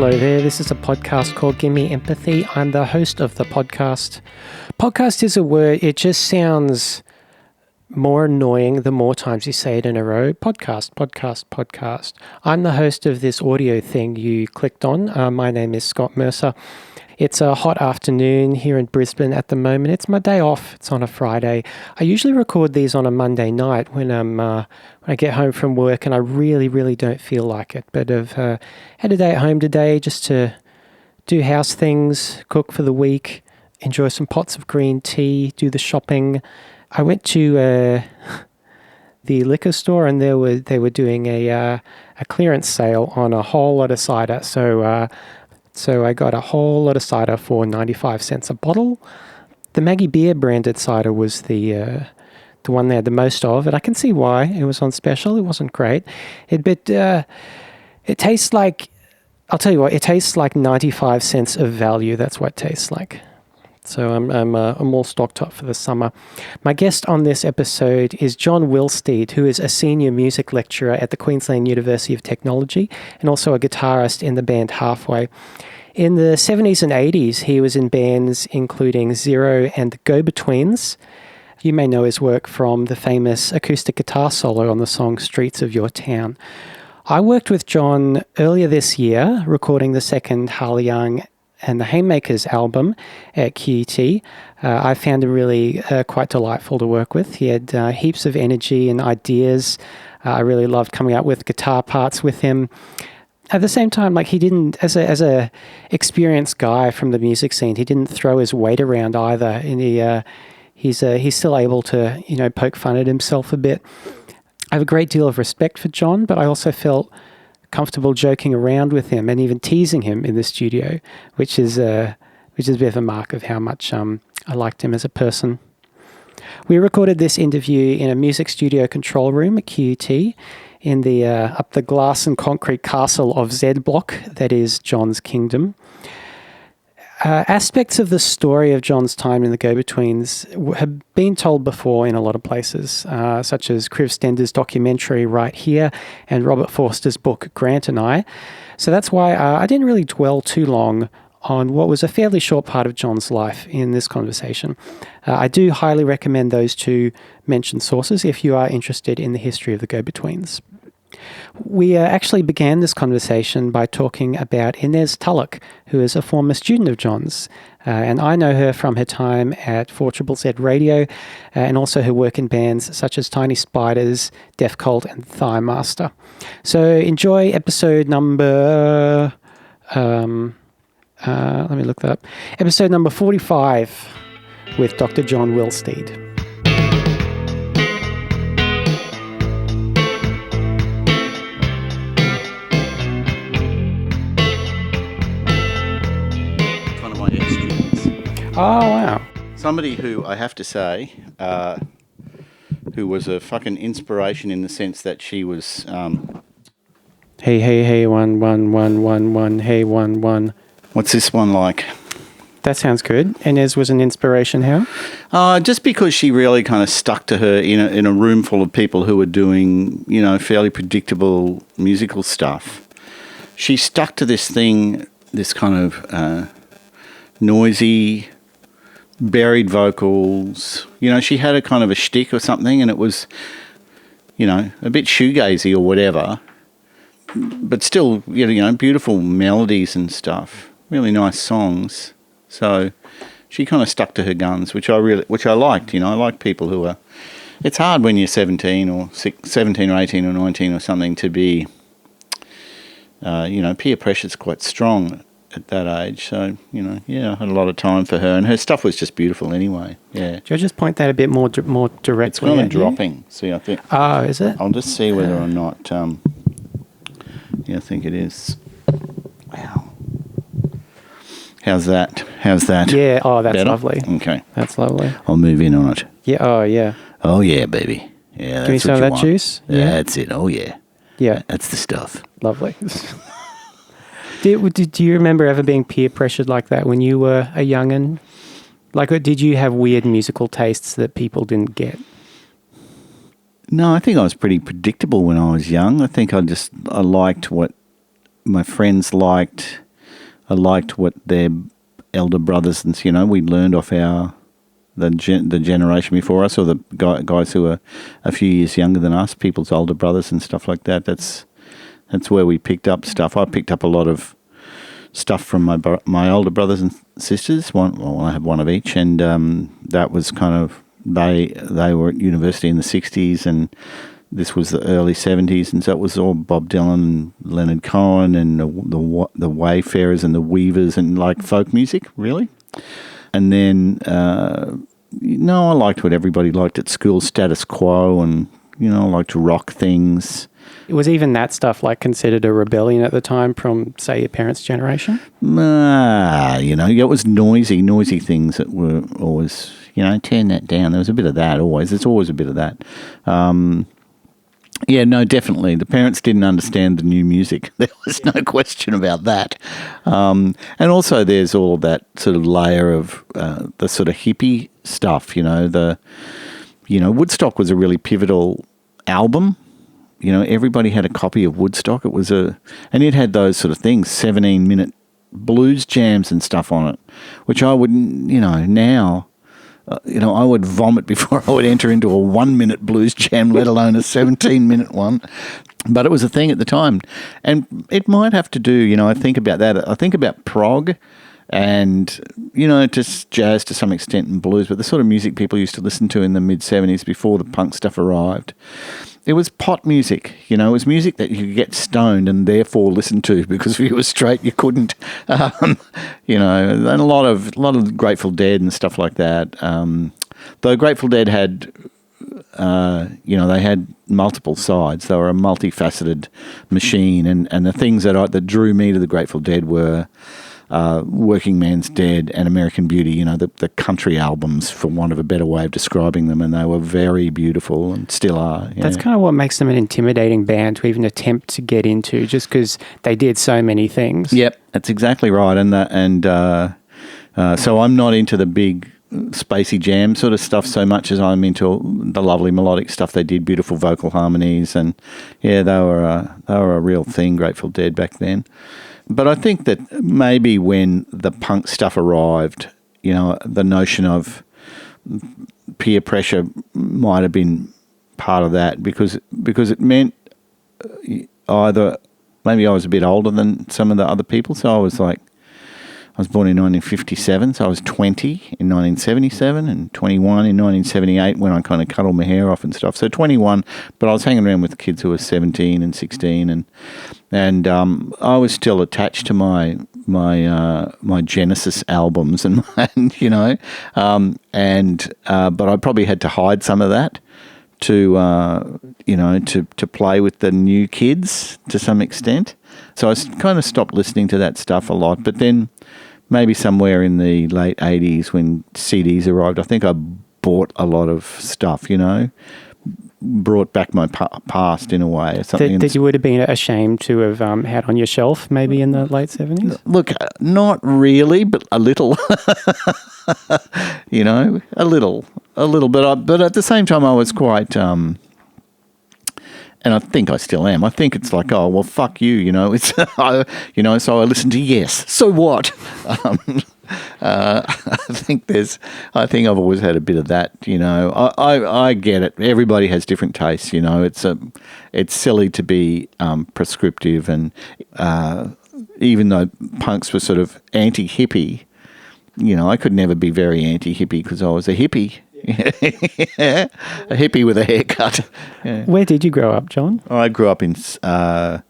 Hello there, this is a podcast called Gimme Empathy. I'm the host of the podcast. Podcast is a word, it just sounds more annoying the more times you say it in a row. Podcast, podcast, podcast. I'm the host of this audio thing you clicked on. My name is Scott Mercer. It's a hot afternoon here in Brisbane at the moment. It's my day off. It's on a Friday. I usually record these on a Monday night when I get home from work and I really don't feel like it. But I've had a day at home today just to do house things, cook for the week, enjoy some pots of green tea, do the shopping. I went to the liquor store and they were doing a clearance sale on a whole lot of cider. So I got a whole lot of cider for 95 cents a bottle. The Maggie Beer branded cider was the one they had the most of, and I can see why. It was on special. It wasn't great. It tastes like, I'll tell you what, it tastes like 95 cents of value. That's what it tastes like. So I'm all stocked up for the summer. My guest on this episode is John Willsteed, who is a senior music lecturer at the Queensland University of Technology and also a guitarist in the band Halfway. In the 70s and 80s, he was in bands including Xero and The Go-Betweens. You may know his work from the famous acoustic guitar solo on the song Streets of Your Town. I worked with John earlier this year, recording the second Harley Young and the Haymakers album at QUT. I found him really quite delightful to work with. He had heaps of energy and ideas. I really loved coming out with guitar parts with him. At the same time, like he didn't, as a experienced guy from the music scene, he didn't throw his weight around either. And he's still able to, poke fun at himself a bit. I have a great deal of respect for John, but I also felt comfortable joking around with him and even teasing him in the studio, which is a bit of a mark of how much I liked him as a person. We recorded this interview in a music studio control room at QUT in the up the glass and concrete castle of Z Block, that is John's kingdom. Aspects of the story of John's time in the Go-Betweens have been told before in a lot of places, such as Kriv Stender's documentary Right Here and Robert Forster's book Grant and I. So that's why I didn't really dwell too long on what was a fairly short part of John's life in this conversation. I do highly recommend those two mentioned sources if you are interested in the history of the Go-Betweens. We actually began this conversation by talking about Inez Tulloch, who is a former student of John's, and I know her from her time at 4ZZZ Radio and also her work in bands such as Tiny Spiders, Deaf Cult and Thigh Master. So enjoy episode number, let me look that up, episode number 45 with Dr. John Willsteed. Oh, wow. Somebody who, I have to say, who was a fucking inspiration in the sense that she was... Hey, 1, hey, 1. What's this one like? That sounds good. Inez was an inspiration, how? Just because she really kind of stuck to her in a room full of people who were doing, fairly predictable musical stuff. She stuck to this thing, this kind of noisy... buried vocals, she had a kind of a shtick or something, and it was, a bit shoegazy or whatever, but still, beautiful melodies and stuff, really nice songs. So she kind of stuck to her guns, which I liked. I like people who are. It's hard when you're 17 or 18 or 19 or something to be, peer pressure's quite strong at that age, so, I had a lot of time for her, and her stuff was just beautiful anyway, yeah. Do I just point that a bit more directly? It's kind of dropping, see, I think. Oh, is it? I'll just see whether or not, I think it is. Wow. How's that? Yeah, oh, that's better? Lovely. Okay. That's lovely. I'll move in on it. Yeah, oh, yeah. Oh, yeah, baby. Yeah, Give me some of that want. Juice? Yeah, that's it, oh, yeah. Yeah. That's the stuff. Lovely. Do you remember ever being peer pressured like that when you were a young'un? Like, did you have weird musical tastes that people didn't get? No, I think I was pretty predictable when I was young. I think I liked what my friends liked. I liked what their elder brothers and, we learned off the generation before us, or the guys who are a few years younger than us, people's older brothers and stuff like that. That's where we picked up stuff. I picked up a lot of stuff from my older brothers and sisters. I have one of each, and that was kind of they were at university in the 60s, and this was the early 70s, and so it was all Bob Dylan and Leonard Cohen and the Wayfarers and the Weavers and like folk music, really. And then, I liked what everybody liked at school, status quo, and, I liked rock things. Was even that stuff like considered a rebellion at the time from, say, your parents' generation? It was noisy things that were always, turn that down. There was a bit of that always. There's always a bit of that. Yeah, no, definitely. The parents didn't understand the new music. There was no question about that. And also there's all of that sort of layer of the sort of hippie stuff, Woodstock was a really pivotal album. Everybody had a copy of Woodstock. And it had those sort of things, 17-minute blues jams and stuff on it, which I wouldn't, now... I would vomit before I would enter into a 1-minute blues jam, let alone a 17-minute one. But it was a thing at the time. And it might have to do, I think about that. I think about prog and, just jazz to some extent and blues, but the sort of music people used to listen to in the mid-70s before the punk stuff arrived. It was pot music, it was music that you could get stoned and therefore listen to, because if you were straight, you couldn't, and a lot of Grateful Dead and stuff like that. Though Grateful Dead had, they had multiple sides. They were a multifaceted machine, and the things that drew me to the Grateful Dead were Working Man's Dead and American Beauty, the country albums, for want of a better way of describing them, and they were very beautiful and still are. Yeah. That's kind of what makes them an intimidating band to even attempt to get into, just because they did so many things. Yep, that's exactly right. So I'm not into the big spacey jam sort of stuff so much as I'm into the lovely melodic stuff they did, beautiful vocal harmonies, and yeah, they were a real thing, Grateful Dead, back then. But I think that maybe when the punk stuff arrived, the notion of peer pressure might have been part of that, because it meant either maybe I was a bit older than some of the other people. So I was born in 1957, so I was 20 in 1977 and 21 in 1978 when I kind of cut all my hair off and stuff. So 21, but I was hanging around with kids who were 17 and 16, and I was still attached to my Genesis albums but I probably had to hide some of that to play with the new kids to some extent. So I kind of stopped listening to that stuff a lot. But then maybe somewhere in the late 80s when CDs arrived, I think I bought a lot of stuff, brought back my past in a way. Or something that you would have been ashamed to have had on your shelf maybe in the late 70s? Look, not really, but a little. A little. But at the same time, I was quite... and I think I still am. I think it's like, oh, well, fuck you, It's, so I listen to Yes. So what? I think I've always had a bit of that, I get it. Everybody has different tastes, It's silly to be prescriptive, and even though punks were sort of anti-hippie, I could never be very anti-hippie because I was a hippie. A hippie with a haircut. Yeah. Where did you grow up, John? I grew up in first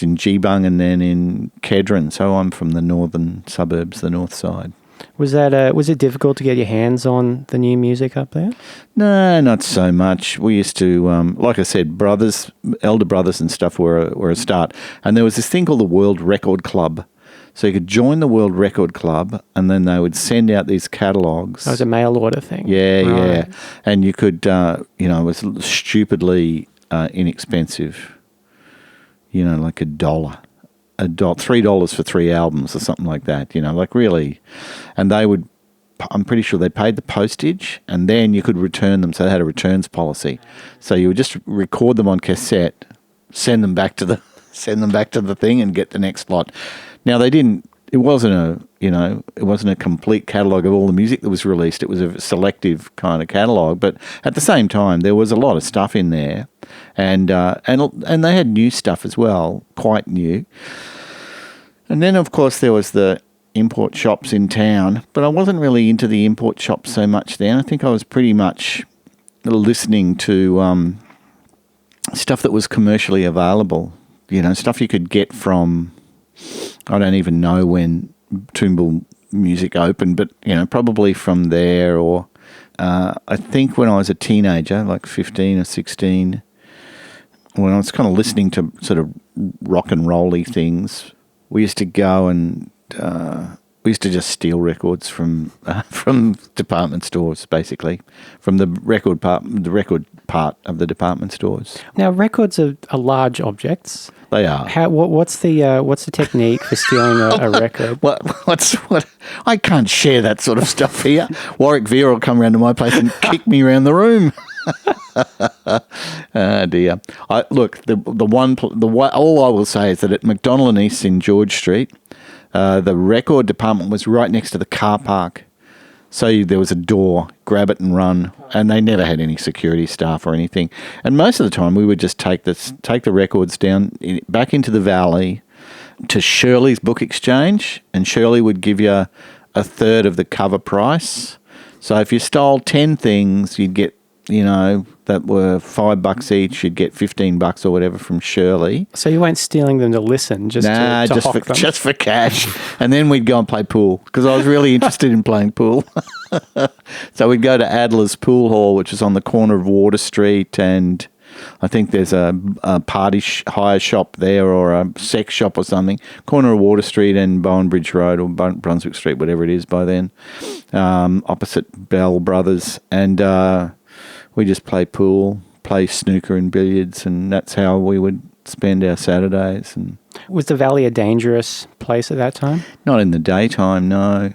in Geebung and then in Kedron, so I'm from the northern suburbs, the north side. Was it difficult to get your hands on the new music up there? No, not so much. We used to, like I said, elder brothers and stuff were a start, and there was this thing called the World Record Club. So you could join the World Record Club, and then they would send out these catalogues. It was a mail order thing. Yeah, right. Yeah. And you could, it was stupidly inexpensive. Like $1, $3 for 3 albums or something like that. Like really. And I'm pretty sure they paid the postage, and then you could return them. So they had a returns policy. So you would just record them on cassette, send them back to the send them back to the thing and get the next lot. Now they didn't. It wasn't a complete catalogue of all the music that was released. It was a selective kind of catalogue, but at the same time, there was a lot of stuff in there, and they had new stuff as well, quite new. And then, of course, there was the import shops in town, but I wasn't really into the import shops so much then. I think I was pretty much listening to stuff that was commercially available, stuff you could get from, I don't even know when Toombul Music opened, but, probably from there, or I think when I was a teenager, like 15 or 16, when I was kind of listening to sort of rock and rolly things, we used to go and we used to just steal records from department stores, basically, from the record part of the department stores. Now, records are large objects. They are. What's the technique for stealing a record? What? I can't share that sort of stuff here. Warwick Vera will come around to my place and kick me around the room. Oh dear. All I will say is that at McDonnell and East in George Street, the record department was right next to the car park. So there was a door, grab it and run, and they never had any security staff or anything. And most of the time, we would just take the records down back into the valley to Shirley's Book Exchange, and Shirley would give you a third of the cover price. So if you stole 10 things, you'd get, that were $5 each, you'd get $15 or whatever from Shirley. So you weren't stealing them to listen, just to hock them? Just for cash. And then we'd go and play pool, because I was really interested in playing pool. So we'd go to Adler's Pool Hall, which is on the corner of Water Street, and I think there's a party hire shop there, or a sex shop or something, corner of Water Street and Bowen Bridge Road, or Brunswick Street, whatever it is by then, opposite Bell Brothers. And we just play pool, play snooker and billiards, and that's how we would spend our Saturdays. And was the Valley a dangerous place at that time? Not in the daytime, no.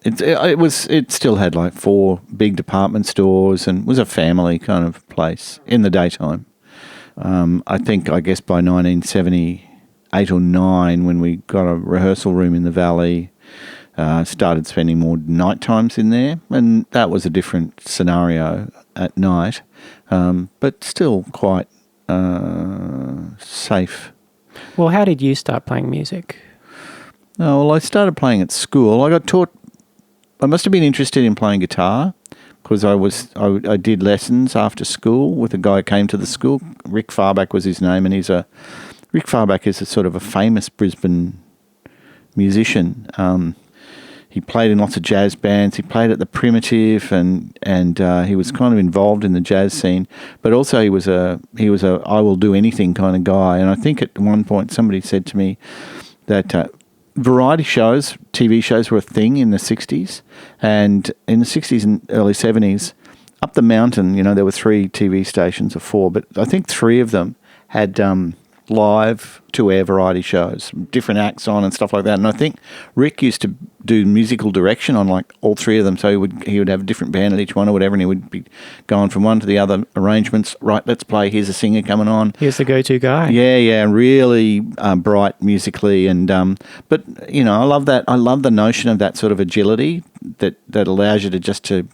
It still had like 4 big department stores, and was a family kind of place in the daytime. I guess by 1978 or 9, when we got a rehearsal room in the Valley, started spending more night times in there, and that was a different scenario at night, but still quite safe. Well, how did you start playing music? Oh, well, I started playing at school. I must have been interested in playing guitar, because I did lessons after school with a guy who came to the school. Rick Farback was his name, and Rick Farback is a sort of a famous Brisbane musician. He played in lots of jazz bands. He played at the Primitive, and he was kind of involved in the jazz scene. But also he was a I will do anything kind of guy. And I think at one point somebody said to me that variety shows, TV shows, were a thing in the 60s. And in the 60s and early 70s, up the mountain, there were 3 TV stations or 4, but I think 3 of them had live to-air variety shows, different acts on and stuff like that. And I think Rick used to do musical direction on like all 3 of them. So he would have a different band at each one or whatever, and he would be going from one to the other arrangements. Right, let's play. Here's a singer coming on. Here's the go-to guy. Yeah, really bright musically. And but I love that. I love the notion of that sort of agility that allows you to just to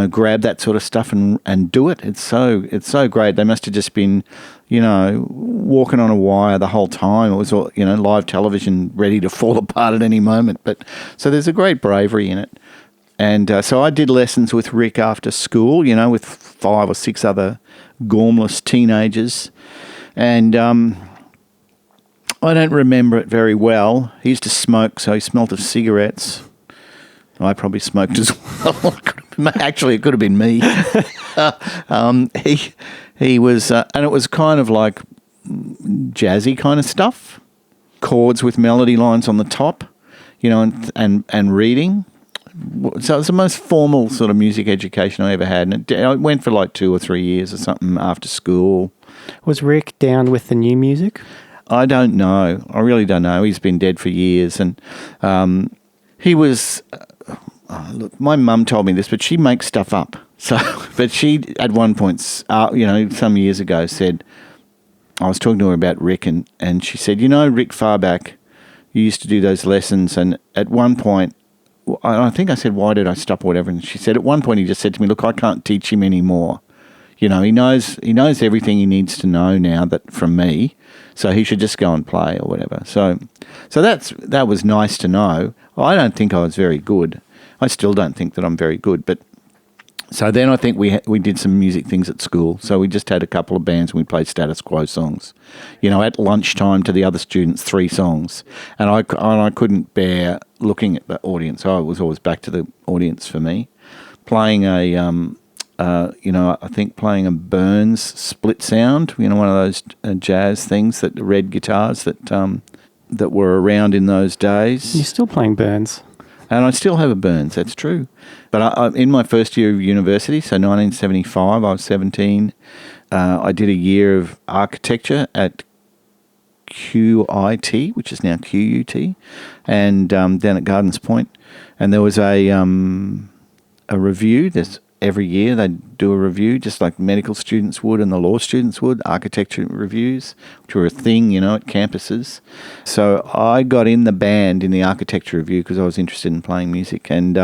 grab that sort of stuff and do it. It's so great. They must have just been, walking on a wire the whole time. It was all, live television ready to fall apart at any moment. But so there's a great bravery in it. And so I did lessons with Rick after school, with 5 or 6 other gormless teenagers. And I don't remember it very well. He used to smoke, so he smelt of cigarettes. I probably smoked as well. Actually, it could have been me. He was, and it was kind of like jazzy kind of stuff, chords with melody lines on the top, and reading. So it was the most formal sort of music education I ever had, and I went for like 2 or 3 years or something after school. Was Rick down with the new music? I don't know. I really don't know. He's been dead for years, and he was. Look, my mum told me this, but she makes stuff up. So, but she at one point, some years ago, said, I was talking to her about Rick, and she said, Rick Farback, you used to do those lessons, and at one point, I think I said, why did I stop or whatever? And she said, at one point he just said to me, look, I can't teach him anymore. He knows everything he needs to know now that from me, so he should just go and play or whatever. So that was nice to know. I don't think I was very good. I still don't think that I'm very good, but so then I think we did some music things at school. So we just had a couple of bands and we played status quo songs. At lunchtime to the other students, 3 songs. And I couldn't bear looking at the audience. I was always back to the audience for me. Playing I think playing a Burns split sound, one of those jazz things, that red guitars that were around in those days. You're still playing Burns. And I still have a Burns, that's true. But I, in my first year of university, so 1975, I was 17, I did a year of architecture at QIT, which is now QUT, and down at Gardens Point. And there was a review. There's every year they'd do a review, just like medical students would and the law students would, architecture reviews, which were a thing, at campuses. So I got in the band in the architecture review because I was interested in playing music, and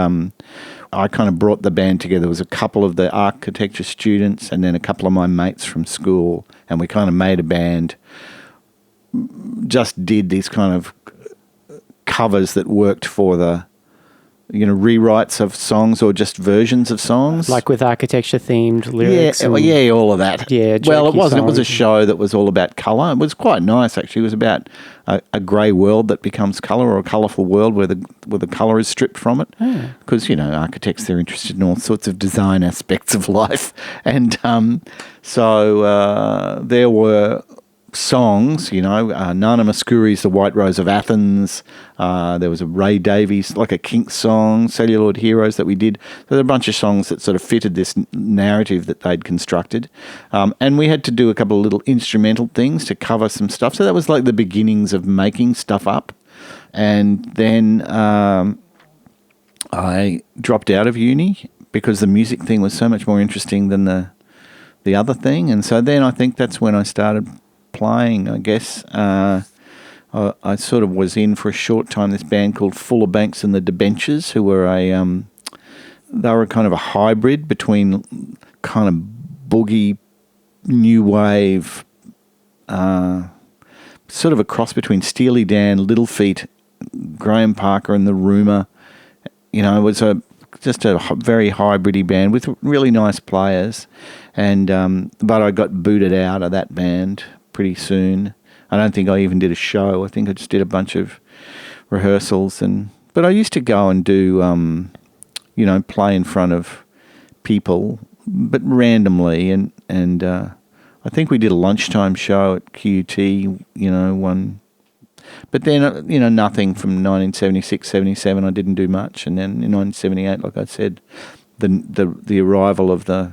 I kind of brought the band together. There was a couple of the architecture students and then a couple of my mates from school, and we kind of made a band, just did these kind of covers that worked for the rewrites of songs or just versions of songs. Like with architecture-themed lyrics? Yeah, all of that. Yeah, well, it wasn't. songs. It was a show that was all about colour. It was quite nice, actually. It was about a grey world that becomes colour, or a colourful world where the colour is stripped from it. Because, architects, they're interested in all sorts of design aspects of life. And so there were songs, Nana Muscuri's The White Rose of Athens. There was a Ray Davies, like a Kinks song, Celluloid Heroes that we did. So there were a bunch of songs that sort of fitted this narrative that they'd constructed. And we had to do a couple of little instrumental things to cover some stuff. So that was like the beginnings of making stuff up. And then I dropped out of uni because the music thing was so much more interesting than the other thing. And so then I think that's when I started playing, I guess. I sort of was in for a short time this band called Fuller Banks and the Debentures, who were they were kind of a hybrid between kind of boogie, new wave, sort of a cross between Steely Dan, Little Feat, Graham Parker and the Rumour. It was just a very hybridy band with really nice players, and but I got booted out of that band pretty soon. I don't think I even did a show. I think I just did a bunch of rehearsals, but I used to go and do play in front of people, but randomly, and I think we did a lunchtime show at QUT, one. But then, nothing from 1976, 77, I didn't do much. And then in 1978, like I said, the arrival of the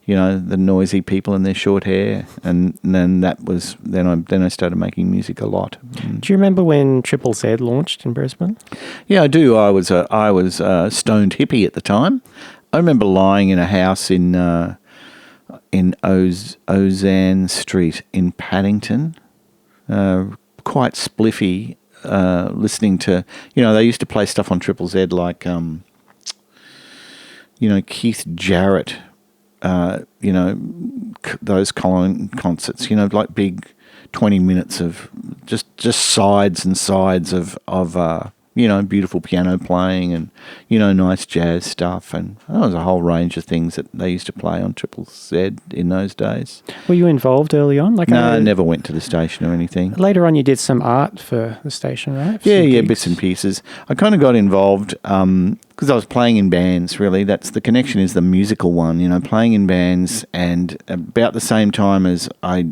noisy people in their short hair, and then I started making music a lot. Do you remember when Triple Z launched in Brisbane? Yeah, I do. I was a stoned hippie at the time. I remember lying in a house in Ozanne Street in Paddington, quite spliffy, listening to, they used to play stuff on Triple Z like, Keith Jarrett, those concerts, like big 20 minutes of just sides and sides of beautiful piano playing and, nice jazz stuff. And there was a whole range of things that they used to play on Triple Z in those days. Were you involved early on? No, I never went to the station or anything. Later on you did some art for the station, right? Yeah, bits and pieces. I kind of got involved because I was playing in bands, really. That's the connection, is the musical one, playing in bands. And about the same time as I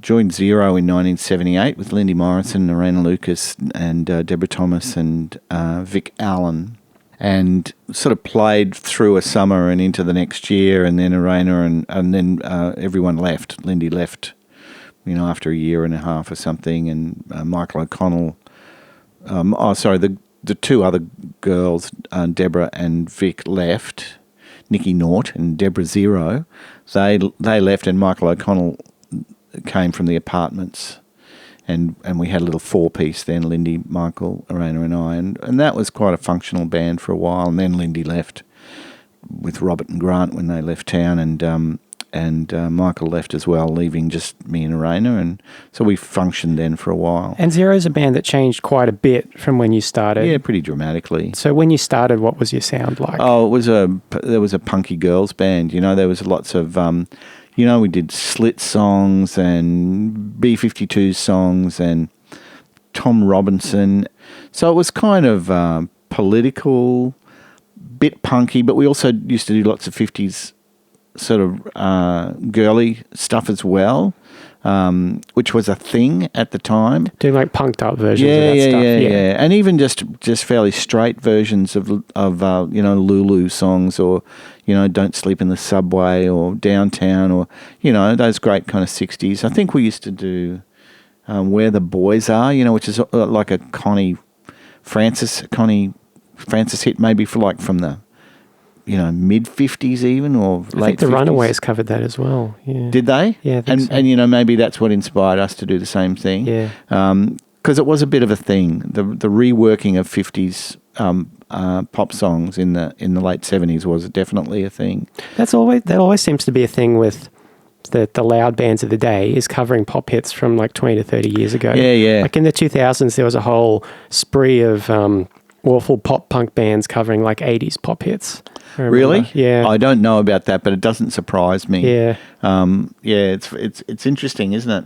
joined Xero in 1978 with Lindy Morrison, Lorena Lucas and Deborah Thomas and Vic Allen, and sort of played through a summer and into the next year, and then Lorena and then everyone left. Lindy left, after a year and a half or something, and Michael O'Connell, the two other girls, Deborah and Vic, left. Nikki Nort and Deborah Xero, they left, and Michael O'Connell came from the apartments. And we had a little 4-piece then, Lindy, Michael, Arena and I. And that was quite a functional band for a while. And then Lindy left with Robert and Grant when they left town. And Michael left as well, leaving just me and Arena. And so we functioned then for a while. And Xero's a band that changed quite a bit from when you started. Yeah, pretty dramatically. So when you started, what was your sound like? Oh, there was a punky girls band. There was lots of... we did Slit songs and B-52 songs and Tom Robinson. So it was kind of political, bit punky, but we also used to do lots of 50s sort of girly stuff as well, which was a thing at the time. Doing like punked up versions of that stuff. Yeah. And even just fairly straight versions of Lulu songs or... Don't Sleep in the Subway or Downtown or, those great kind of 60s. I think we used to do Where the Boys Are, which is like a Connie Francis hit maybe from the, mid-50s even or late 50s. I think the Runaways covered that as well. Yeah. Did they? Yeah, I think so. And, maybe that's what inspired us to do the same thing. Yeah. Because it was a bit of a thing, the reworking of 50s pop songs in the late 70s was definitely a thing. That always seems to be a thing with the loud bands of the day, is covering pop hits from like 20 to 30 years ago. Yeah. Like in the 2000s, there was a whole spree of awful pop punk bands covering like 80s pop hits. Really? Yeah. I don't know about that, but it doesn't surprise me. Yeah. It's interesting, isn't it?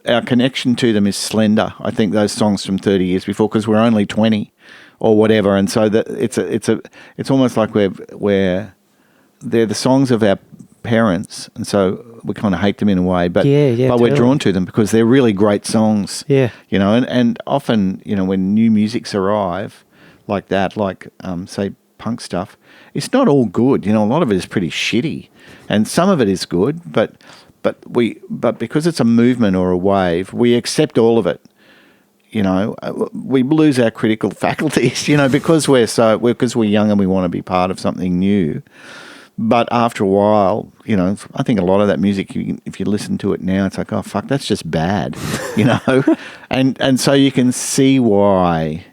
Our connection to them is slender. I think those songs from 30 years before, because we're only 20 or whatever, and so that it's almost like they're the songs of our parents, and so we kind of hate them in a way, but but we're drawn to them because they're really great songs. Yeah. And often, when new musics arrive like that, like say punk stuff, it's not all good. A lot of it is pretty shitty, and some of it is good, but because it's a movement or a wave, we accept all of it. We lose our critical faculties, because we're young and we want to be part of something new. But after a while, I think a lot of that music, if you listen to it now, it's like, oh fuck, that's just bad, and so you can see why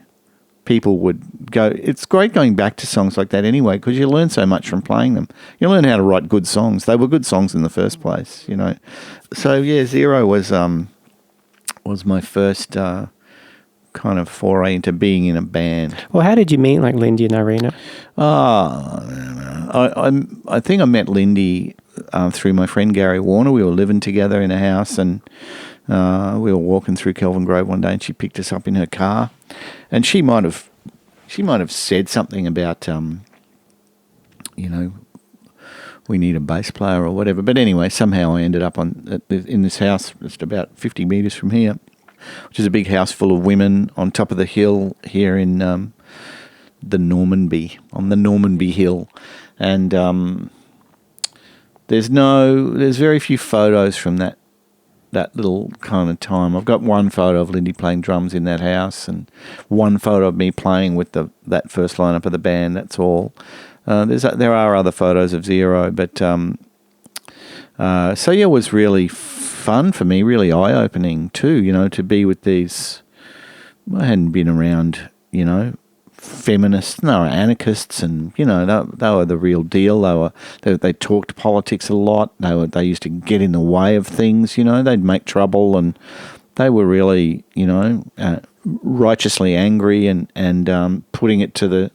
people would go. It's great going back to songs like that anyway, because you learn so much from playing them. You learn how to write good songs. They were good songs in the first place, So yeah, Xero was my first kind of foray into being in a band. Well, how did you meet like Lindy and Irina? I think I met Lindy through my friend Gary Warner. We were living together in a house, and we were walking through Kelvin Grove one day, and she picked us up in her car, and she might have said something about we need a bass player or whatever. But anyway, somehow I ended up in this house just about 50 metres from here, which is a big house full of women on top of the hill here in on the Normanby Hill. And there's very few photos from that little kind of time. I've got one photo of Lindy playing drums in that house, and one photo of me playing with that first lineup of the band. That's all. There are other photos of Xero, but so yeah, it was really fun for me, really eye-opening too, to be with these. I hadn't been around, feminists, they were anarchists, and they were the real deal. They talked politics a lot. They used to get in the way of things. They'd make trouble, and they were really righteously angry and putting it to the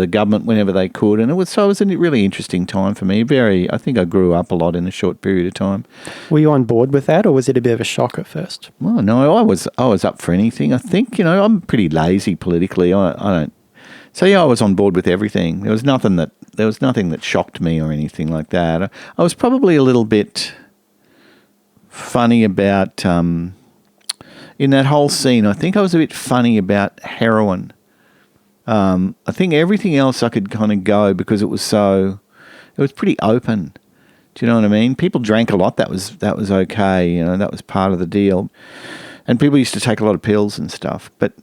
government whenever they could. And it was a really interesting time for me. I think I grew up a lot in a short period of time. Were you on board with that, or was it a bit of a shock at first? Well, no, I was up for anything. I think I'm pretty lazy politically. I don't. So yeah, I was on board with everything. There was nothing that shocked me or anything like that. I was probably a little bit funny about in that whole scene. I think I was a bit funny about heroin. I think everything else I could kind of go because it was pretty open. Do you know what I mean? People drank a lot. That was okay. That was part of the deal. And people used to take a lot of pills and stuff. But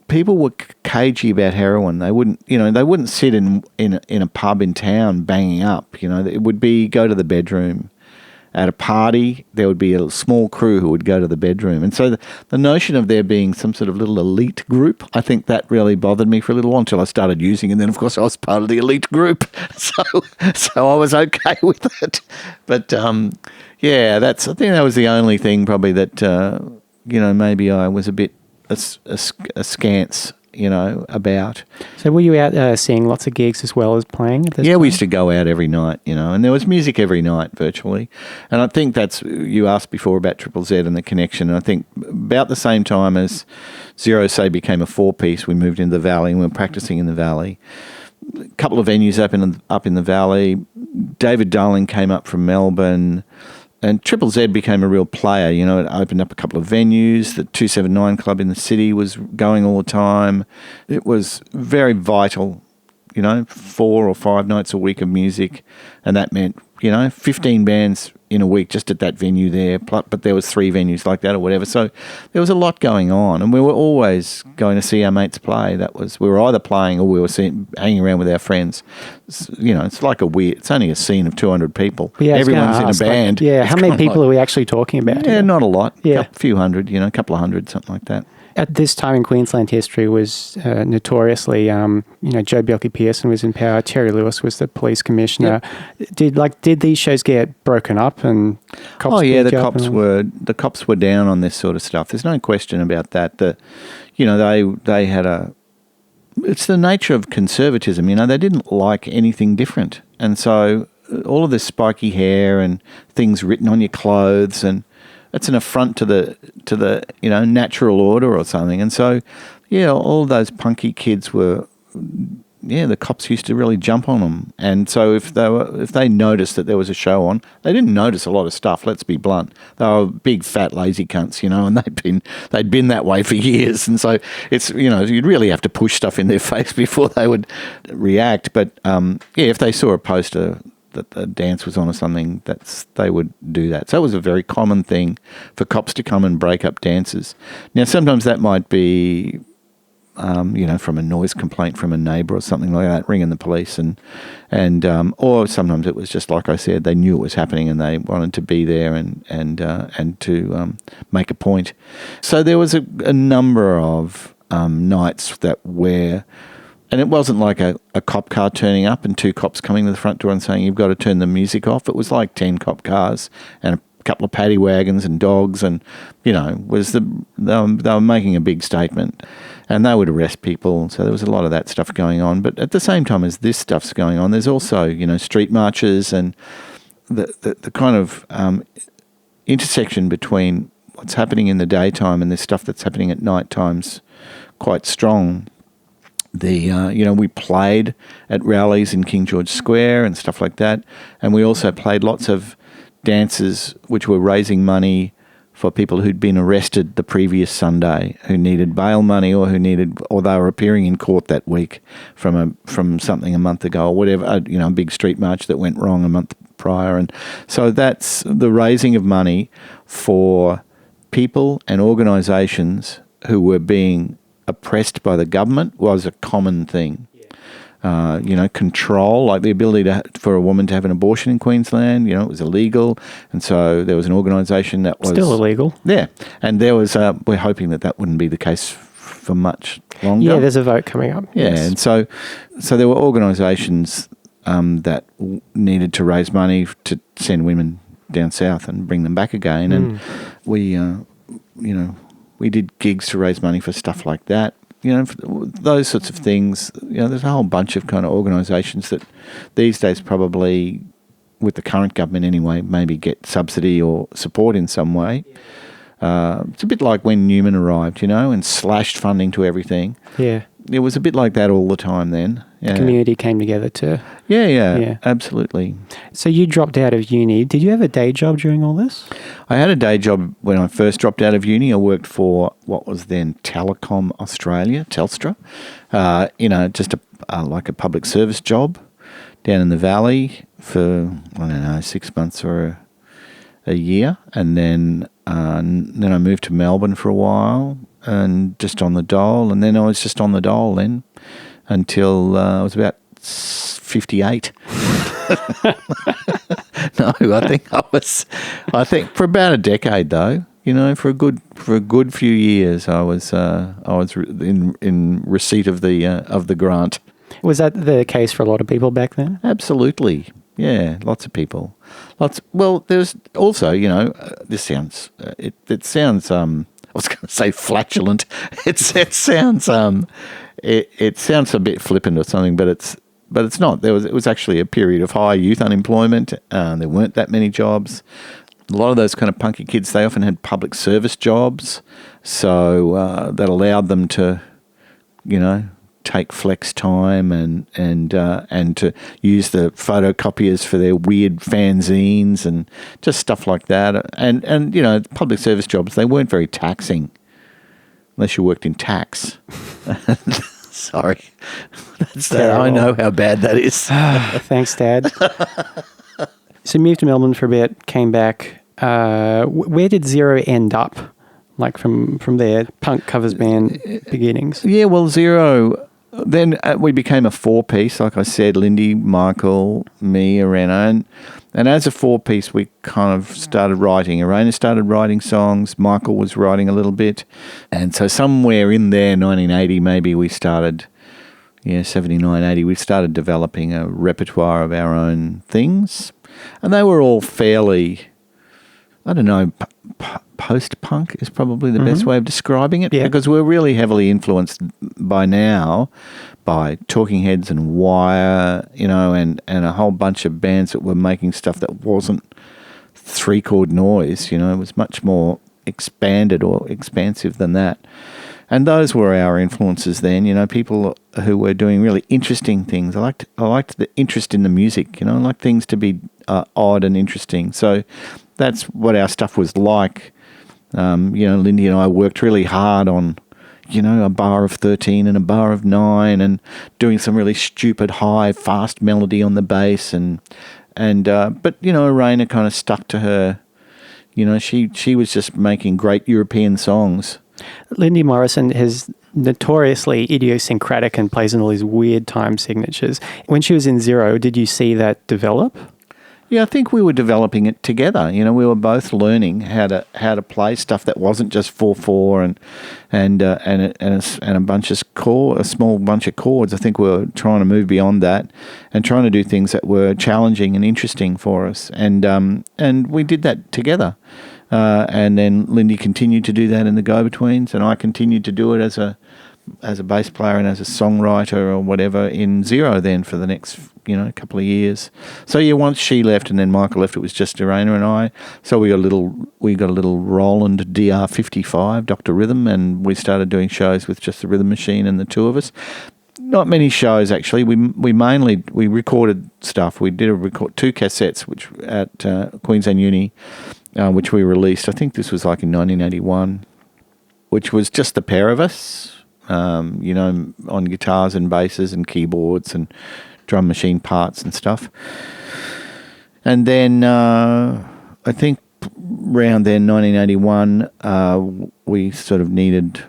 people were cagey about heroin. They wouldn't sit in a pub in town banging up. It would be go to the bedroom at a party, there would be a small crew who would go to the bedroom. And so the notion of there being some sort of little elite group, I think that really bothered me for a little while until I started using it. And then, of course, I was part of the elite group. So I was okay with it. But, yeah, I think that was the only thing probably that, maybe I was a bit askance, about. So were you out seeing lots of gigs as well as playing at this Yeah, time? we used to go out every night, and there was music every night virtually. And I think you asked before about Triple Z and the connection. And I think about the same time as Xero, say, became a 4-piece, we moved into the Valley and we were practicing in the Valley. A couple of venues up in the Valley. David Darling came up from Melbourne. And Triple Z became a real player. It opened up a couple of venues. The 279 Club in the city was going all the time. It was very vital, 4 or 5 nights a week of music. And that meant, 15 bands in a week just at that venue there. But there was 3 venues like that or whatever. So there was a lot going on. And we were always going to see our mates play. We were either playing or we were hanging around with our friends. It's like it's only a scene of 200 people. Yeah, everyone's in a band. How many people are we actually talking about? Yeah, not a lot. Yeah. A few hundred, a couple of hundred, something like that. At this time in Queensland history was notoriously, Joe Bjelke-Pearson was in power. Terry Lewis was the police commissioner. Yep. Did these shows get broken up and cops? Oh yeah, the cops were down on this sort of stuff. There's no question about that. They had it's the nature of conservatism. They didn't like anything different, and so all of this spiky hair and things written on your clothes and it's an affront to the natural order or something. And so, all of those punky kids were, the cops used to really jump on them. And so if they noticed that there was a show on, they didn't notice a lot of stuff. Let's be blunt. They were big, fat, lazy cunts, and they'd been that way for years. And so it's you'd really have to push stuff in their face before they would react. But if they saw a poster that the dance was on or something, they would do that. So it was a very common thing for cops to come and break up dances. Now, sometimes that might be, from a noise complaint from a neighbour or something like that, ringing the police, and or sometimes it was just like I said, they knew it was happening and they wanted to be there and to make a point. So there was a number of nights and it wasn't like a cop car turning up and 2 cops coming to the front door and saying, you've got to turn the music off. It was like 10 cop cars and a couple of paddy wagons and dogs and, they were making a big statement and they would arrest people. So there was a lot of that stuff going on. But at the same time as this stuff's going on, there's also, street marches and the kind of intersection between what's happening in the daytime and this stuff that's happening at night time's quite strong. We played at rallies in King George Square and stuff like that. And we also played lots of dances which were raising money for people who'd been arrested the previous Sunday, who needed bail money or they were appearing in court that week from something a month ago or whatever, a big street march that went wrong a month prior. And so that's the raising of money for people and organisations who were being oppressed by the government was a common thing. Control, like the ability for a woman to have an abortion in Queensland, it was illegal. And so there was an organisation that was... Still illegal. Yeah. And there was, we're hoping that wouldn't be the case for much longer. Yeah, there's a vote coming up. Yeah, yes. And so there were organisations that needed to raise money to send women down south and bring them back again. And we did gigs to raise money for stuff like that. Those sorts of things. There's a whole bunch of kind of organisations that these days probably, with the current government anyway, maybe get subsidy or support in some way. It's a bit like when Newman arrived, and slashed funding to everything. Yeah. It was a bit like that all the time then. Yeah. The community came together too. Yeah, absolutely. So you dropped out of uni. Did you have a day job during all this? I had a day job when I first dropped out of uni. I worked for what was then Telecom Australia, Telstra, just like a public service job down in the Valley for, 6 months or a year. And then I moved to Melbourne for a while and just on the dole. And then I was just on the dole then until I was about 58. No, I think for about a decade though. For a good few years, I was in receipt of the grant. Was that the case for a lot of people back then? Absolutely, yeah, lots of people. Well, there's also, this sounds it sounds I was going to say flatulent. It sounds it sounds a bit flippant or something, but it's not. It was actually a period of high youth unemployment. There weren't that many jobs. A lot of those kind of punky kids, they often had public service jobs, so that allowed them to, take flex time and to use the photocopiers for their weird fanzines and just stuff like that. And public service jobs, they weren't very taxing unless you worked in tax. Sorry. That's that. I know how bad that is. Thanks, Dad. So you moved to Melbourne for a bit, came back. Where did Xero end up? Like from their punk covers band beginnings? Yeah, well, Xero, then we became a four-piece, like I said, Lindy, Michael, me, Arena. And as a four-piece, we kind of started writing. Arena started writing songs. Michael was writing a little bit. And so somewhere in there, 1980, maybe we started, 79, 80, we started developing a repertoire of our own things. And they were all fairly, I don't know, post-punk is probably the best way of describing it, because we're really heavily influenced by Talking Heads and Wire, and a whole bunch of bands that were making stuff that wasn't three-chord noise, it was much more expanded or expansive than that. And those were our influences then, people who were doing really interesting things. I liked the interest in the music, I liked things to be odd and interesting. So that's what our stuff was like. Lindy and I worked really hard on, a bar of 13 and a bar of 9 and doing some really stupid high, fast melody on the bass. But Arena kind of stuck to her. She was just making great European songs. Lindy Morrison is notoriously idiosyncratic and plays in all these weird time signatures. When she was in Xero, did you see that develop? Yeah, I think we were developing it together. We were both learning how to play stuff that wasn't just 4/4 and a small bunch of chords. I think we were trying to move beyond that and trying to do things that were challenging and interesting for us. And we did that together. And then Lindy continued to do that in the Go-Betweens, and I continued to do it as a bass player and as a songwriter or whatever in Xero then for the next couple of years. So once she left and then Michael left, it was just Arena and I. So we got a little Roland DR55 Dr Rhythm, and we started doing shows with just the rhythm machine and the two of us. Not many shows actually. We recorded stuff. We did record 2 cassettes which at Queensland Uni, which we released. I think this was like in 1981, which was just the pair of us. On guitars and basses and keyboards and drum machine parts and stuff. And then I think around then, 1981, we sort of needed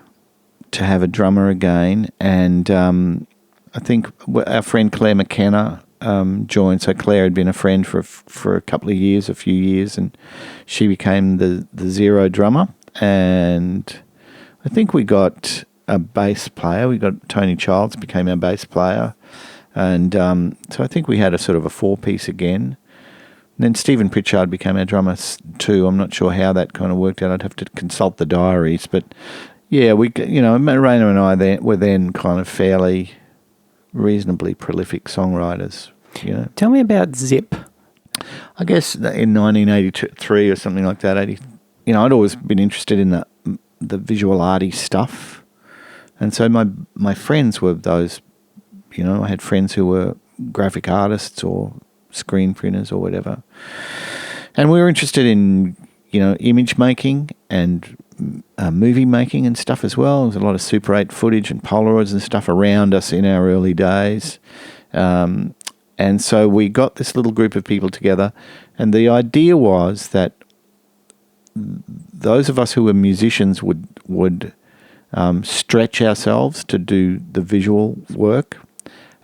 to have a drummer again. And I think our friend Claire McKenna joined. So Claire had been a friend for a few years, and she became the Xero drummer. And I think we got a bass player. We got Tony Childs became our bass player. And so I think we had a sort of a 4-piece again. And then Stephen Pritchard became our drummer too. I'm not sure how that kind of worked out. I'd have to consult the diaries. But yeah, Raina and I were then kind of fairly reasonably prolific songwriters. Tell me about Zip. I guess in 1983 or something like that, I'd always been interested in the visual arty stuff. And so my friends were those, I had friends who were graphic artists or screen printers or whatever. And we were interested in, image making and movie making and stuff as well. There was a lot of Super 8 footage and Polaroids and stuff around us in our early days. And so we got this little group of people together, and the idea was that those of us who were musicians would stretch ourselves to do the visual work,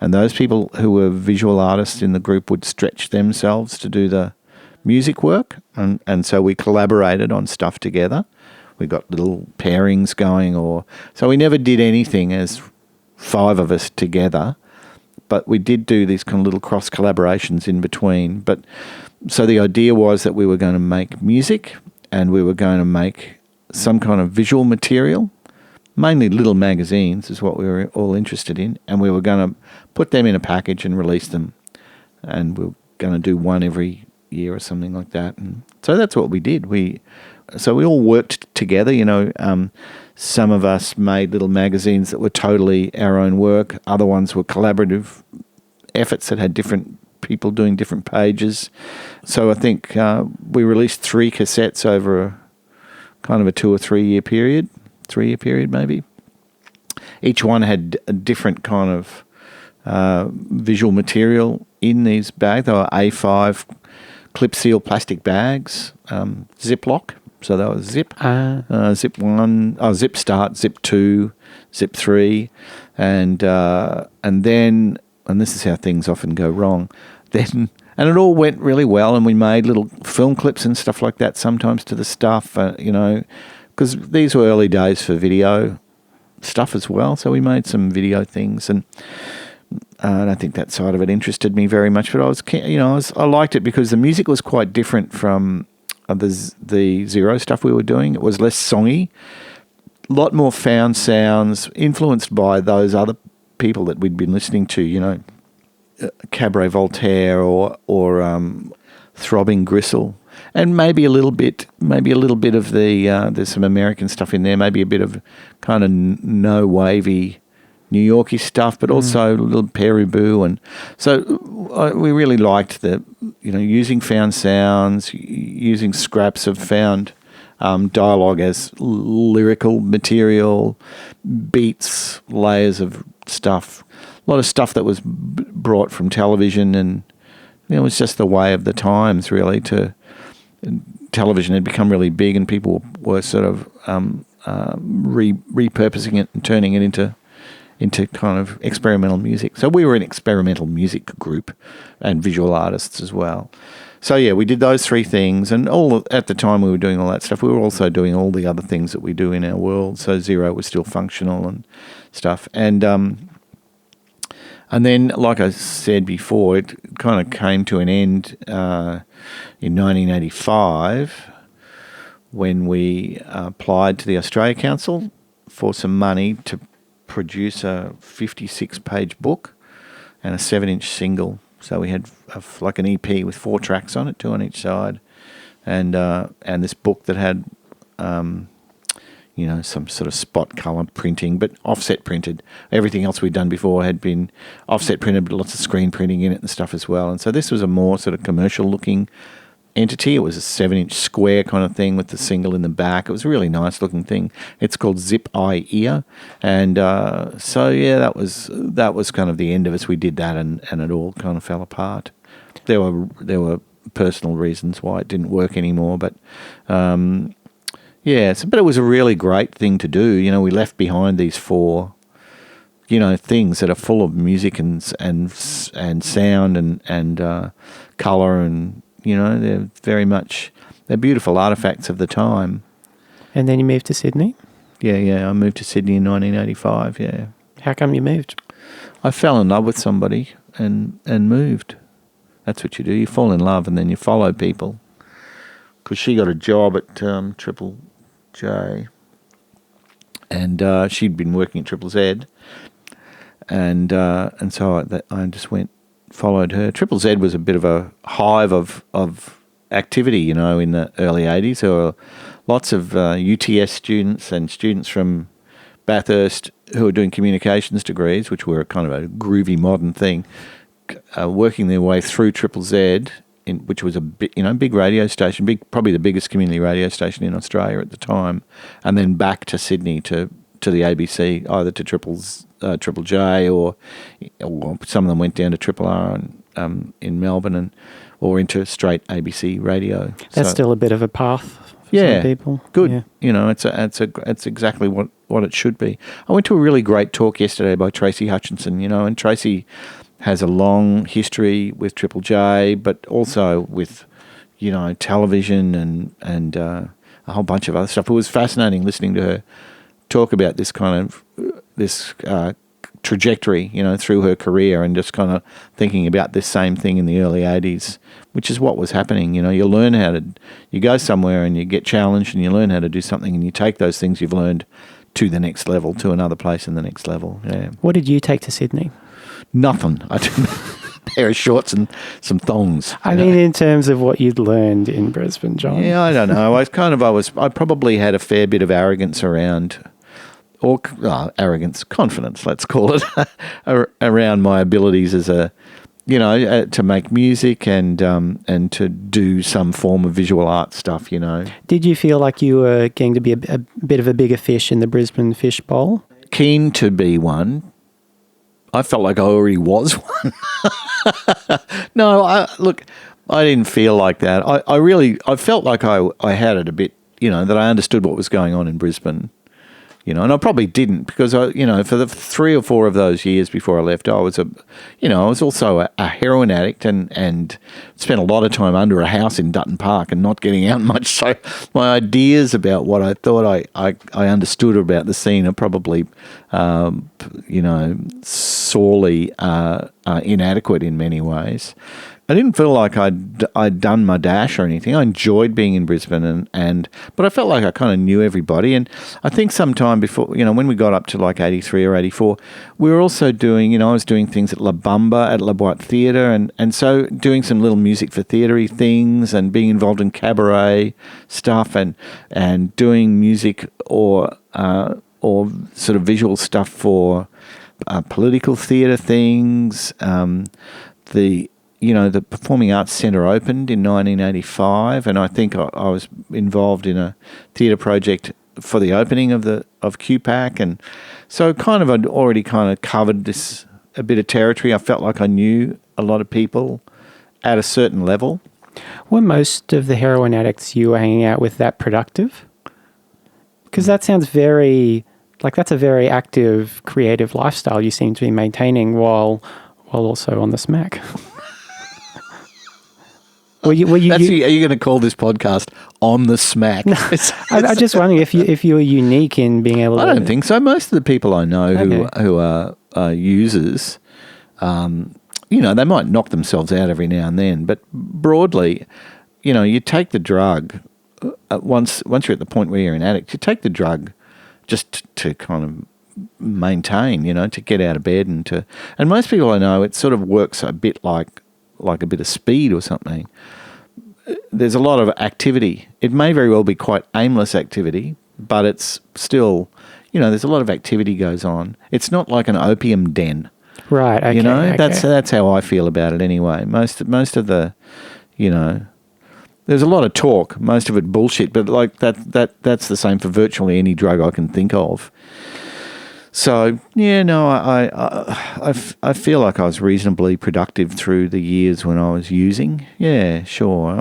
and those people who were visual artists in the group would stretch themselves to do the music work, and so we collaborated on stuff together. We got little pairings going, so we never did anything as 5 of us together, but we did do these kind of little cross collaborations in between. But so the idea was that we were going to make music and we were going to make some kind of visual material, mainly little magazines is what we were all interested in, and we were going to put them in a package and release them, and we were going to do one every year or something like that. And so that's what we did. So we all worked together, some of us made little magazines that were totally our own work. Other ones were collaborative efforts that had different people doing different pages. So I think we released 3 cassettes over a kind of a 2 or 3 year period, 3-year period maybe. Each one had a different kind of visual material in these bags. They were A5 clip seal plastic bags, Ziploc. So that was Zip, Zip 1, Zip Start, Zip 2, Zip 3, and then, and this is how things often go wrong, and it all went really well, and we made little film clips and stuff like that sometimes to the stuff, because these were early days for video stuff as well, so we made some video things, and I don't think that side of it interested me very much, but I liked it because the music was quite different from the Xero stuff we were doing. It was less songy, a lot more found sounds, influenced by those other people that we'd been listening to, Cabaret Voltaire or Throbbing Gristle, and maybe a little bit of the there's some American stuff in there, maybe a bit of kind of no wavy New Yorky stuff, but also a little Peru, and so we really liked using found sounds, using scraps of found dialogue as lyrical material, beats, layers of stuff, a lot of stuff that was brought from television, and it was just the way of the times, really. Television had become really big, and people were sort of repurposing it and turning it into kind of experimental music. So we were an experimental music group and visual artists as well. So yeah, we did those 3 things, and at the time we were doing all that stuff, we were also doing all the other things that we do in our world. So Xero was still functional and stuff. And then, like I said before, it kind of came to an end in 1985 when we applied to the Australia Council for some money to produce a 56-page book and a 7-inch single. So we had like an EP with 4 tracks on it, 2 on each side, and this book that had some sort of spot colour printing, but offset printed. Everything else we'd done before had been offset printed, but lots of screen printing in it and stuff as well. And so this was a more sort of commercial looking entity. It was a 7-inch square kind of thing with the single in the back. It was a really nice looking thing. It's called Zip Eye Ear, and so yeah, that was kind of the end of us. We did that, and it all kind of fell apart. There were personal reasons why it didn't work anymore, but but it was a really great thing to do. We left behind these 4 things that are full of music and sound and colour, and they're beautiful artefacts of the time. And then you moved to Sydney? Yeah, I moved to Sydney in 1985, yeah. How come you moved? I fell in love with somebody and moved. That's what you do. You fall in love and then you follow people. Because she got a job at Triple J, and she'd been working at Triple Z, and so I just followed her. Triple Z was a bit of a hive of activity, in the early 80s. There were lots of UTS students and students from Bathurst who were doing communications degrees, which were kind of a groovy modern thing, working their way through Triple Z, which was a big radio station, probably the biggest community radio station in Australia at the time, and then back to Sydney to the ABC, either to Triple J or some of them went down to Triple R in Melbourne or into straight ABC radio. That's still a bit of a path for some people. Good. Yeah. It's exactly what it should be. I went to a really great talk yesterday by Tracy Hutchinson, and Tracy has a long history with Triple J, but also with, television and a whole bunch of other stuff. It was fascinating listening to her talk about this kind of trajectory, through her career, and just kind of thinking about this same thing in the early 80s, which is what was happening. You learn you go somewhere and you get challenged and you learn how to do something, and you take those things you've learned to the next level, to another place in the next level. Yeah. What did you take to Sydney? Nothing. I took a pair of shorts and some thongs. I mean, in terms of what you'd learned in Brisbane, John. Yeah, I don't know. I probably had a fair bit of arrogance around, or arrogance, confidence, let's call it, around my abilities as to make music and to do some form of visual art stuff. Did you feel like you were going to be a bit of a bigger fish in the Brisbane fish bowl? Keen to be one. I felt like I already was one. No, I didn't feel like that. I felt like I had it a bit, that I understood what was going on in Brisbane, and I probably didn't, because for the 3 or 4 of those years before I left, I was also a heroin addict and spent a lot of time under a house in Dutton Park and not getting out much. So my ideas about what I thought I understood about the scene are probably, sorely inadequate in many ways. I didn't feel like I'd done my dash or anything. I enjoyed being in Brisbane, but I felt like I kind of knew everybody. And I think sometime before, when we got up to like 83 or 84, we were also doing, I was doing things at La Bamba, at La Boite Theatre, and so doing some little music for theatre-y things and being involved in cabaret stuff and doing music or sort of visual stuff for political theatre things. The Performing Arts Centre opened in 1985, and I think I was involved in a theatre project for the opening of QPAC, and so I'd already kind of covered a bit of territory. I felt like I knew a lot of people at a certain level. Were most of the heroin addicts you were hanging out with that productive? Because that sounds that's a very active, creative lifestyle you seem to be maintaining while also on the smack. Are you going to call this podcast On the Smack? No, I'm just wondering if you were unique in being able to... I don't think so. Most of the people I know who are users, they might knock themselves out every now and then, but broadly, you take the drug, once you're at the point where you're an addict, you take the drug just to kind of maintain, to get out of bed and most people I know, it sort of works a bit like a bit of speed or something. There's a lot of activity. It may very well be quite aimless activity, but it's still, there's a lot of activity goes on. It's not like an opium den. Right, okay. That's how I feel about it anyway. Most of the, there's a lot of talk, most of it bullshit, but like that's the same for virtually any drug I can think of. So, yeah, no, I feel like I was reasonably productive through the years when I was using. Yeah, sure.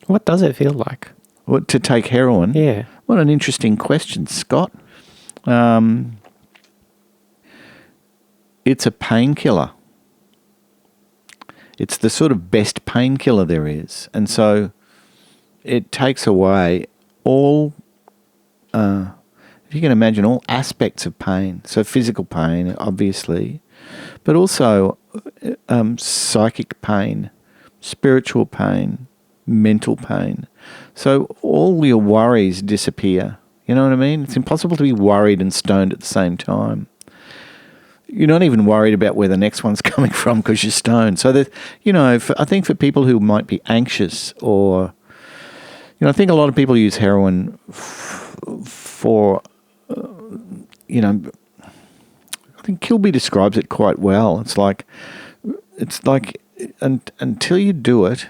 What does it feel like? What, to take heroin? Yeah. What an interesting question, Scott. It's a painkiller. It's the sort of best painkiller there is. And so it takes away all... if you can imagine all aspects of pain, so physical pain, obviously, but also psychic pain, spiritual pain, mental pain. So all your worries disappear. You know what I mean? It's impossible to be worried and stoned at the same time. You're not even worried about where the next one's coming from because you're stoned. So that, I think for people who might be anxious or, I think a lot of people use heroin for... I think Kilby describes it quite well. It's like until you do it,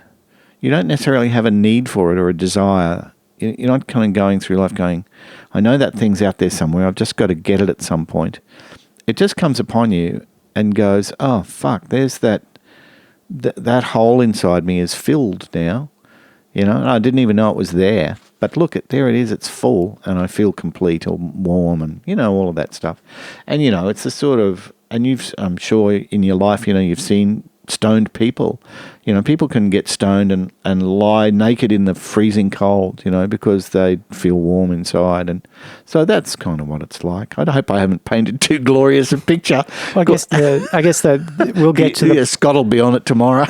you don't necessarily have a need for it or a desire. You're not kind of going through life going, I know that thing's out there somewhere. I've just got to get it at some point. It just comes upon you and goes, oh, fuck, there's that hole inside me is filled now. And I didn't even know it was there. But look, there it is, it's full, and I feel complete or warm and, all of that stuff. And, it's a sort of, and I'm sure in your life, you've seen stoned people. You know, people can get stoned and lie naked in the freezing cold, you know, because they feel warm inside. And so that's kind of what it's like. I hope I haven't painted too glorious a picture. Well, I guess that we'll get to the Scott will be on it tomorrow.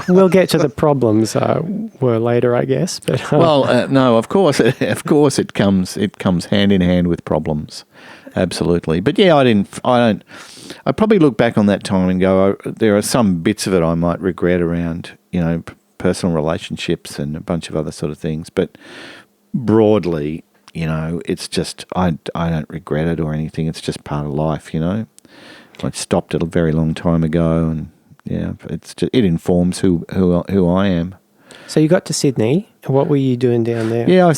we'll get to the problems were later, I guess. But no, of course it comes hand in hand with problems. Absolutely. But yeah, I probably look back on that time and go, there are some bits of it I might regret around, you know, personal relationships and a bunch of other sort of things. But broadly, you know, it's just, I don't regret it or anything. It's just part of life, you know. I stopped it a very long time ago, and yeah, it informs who I am. So you got to Sydney. What were you doing down there? Yeah,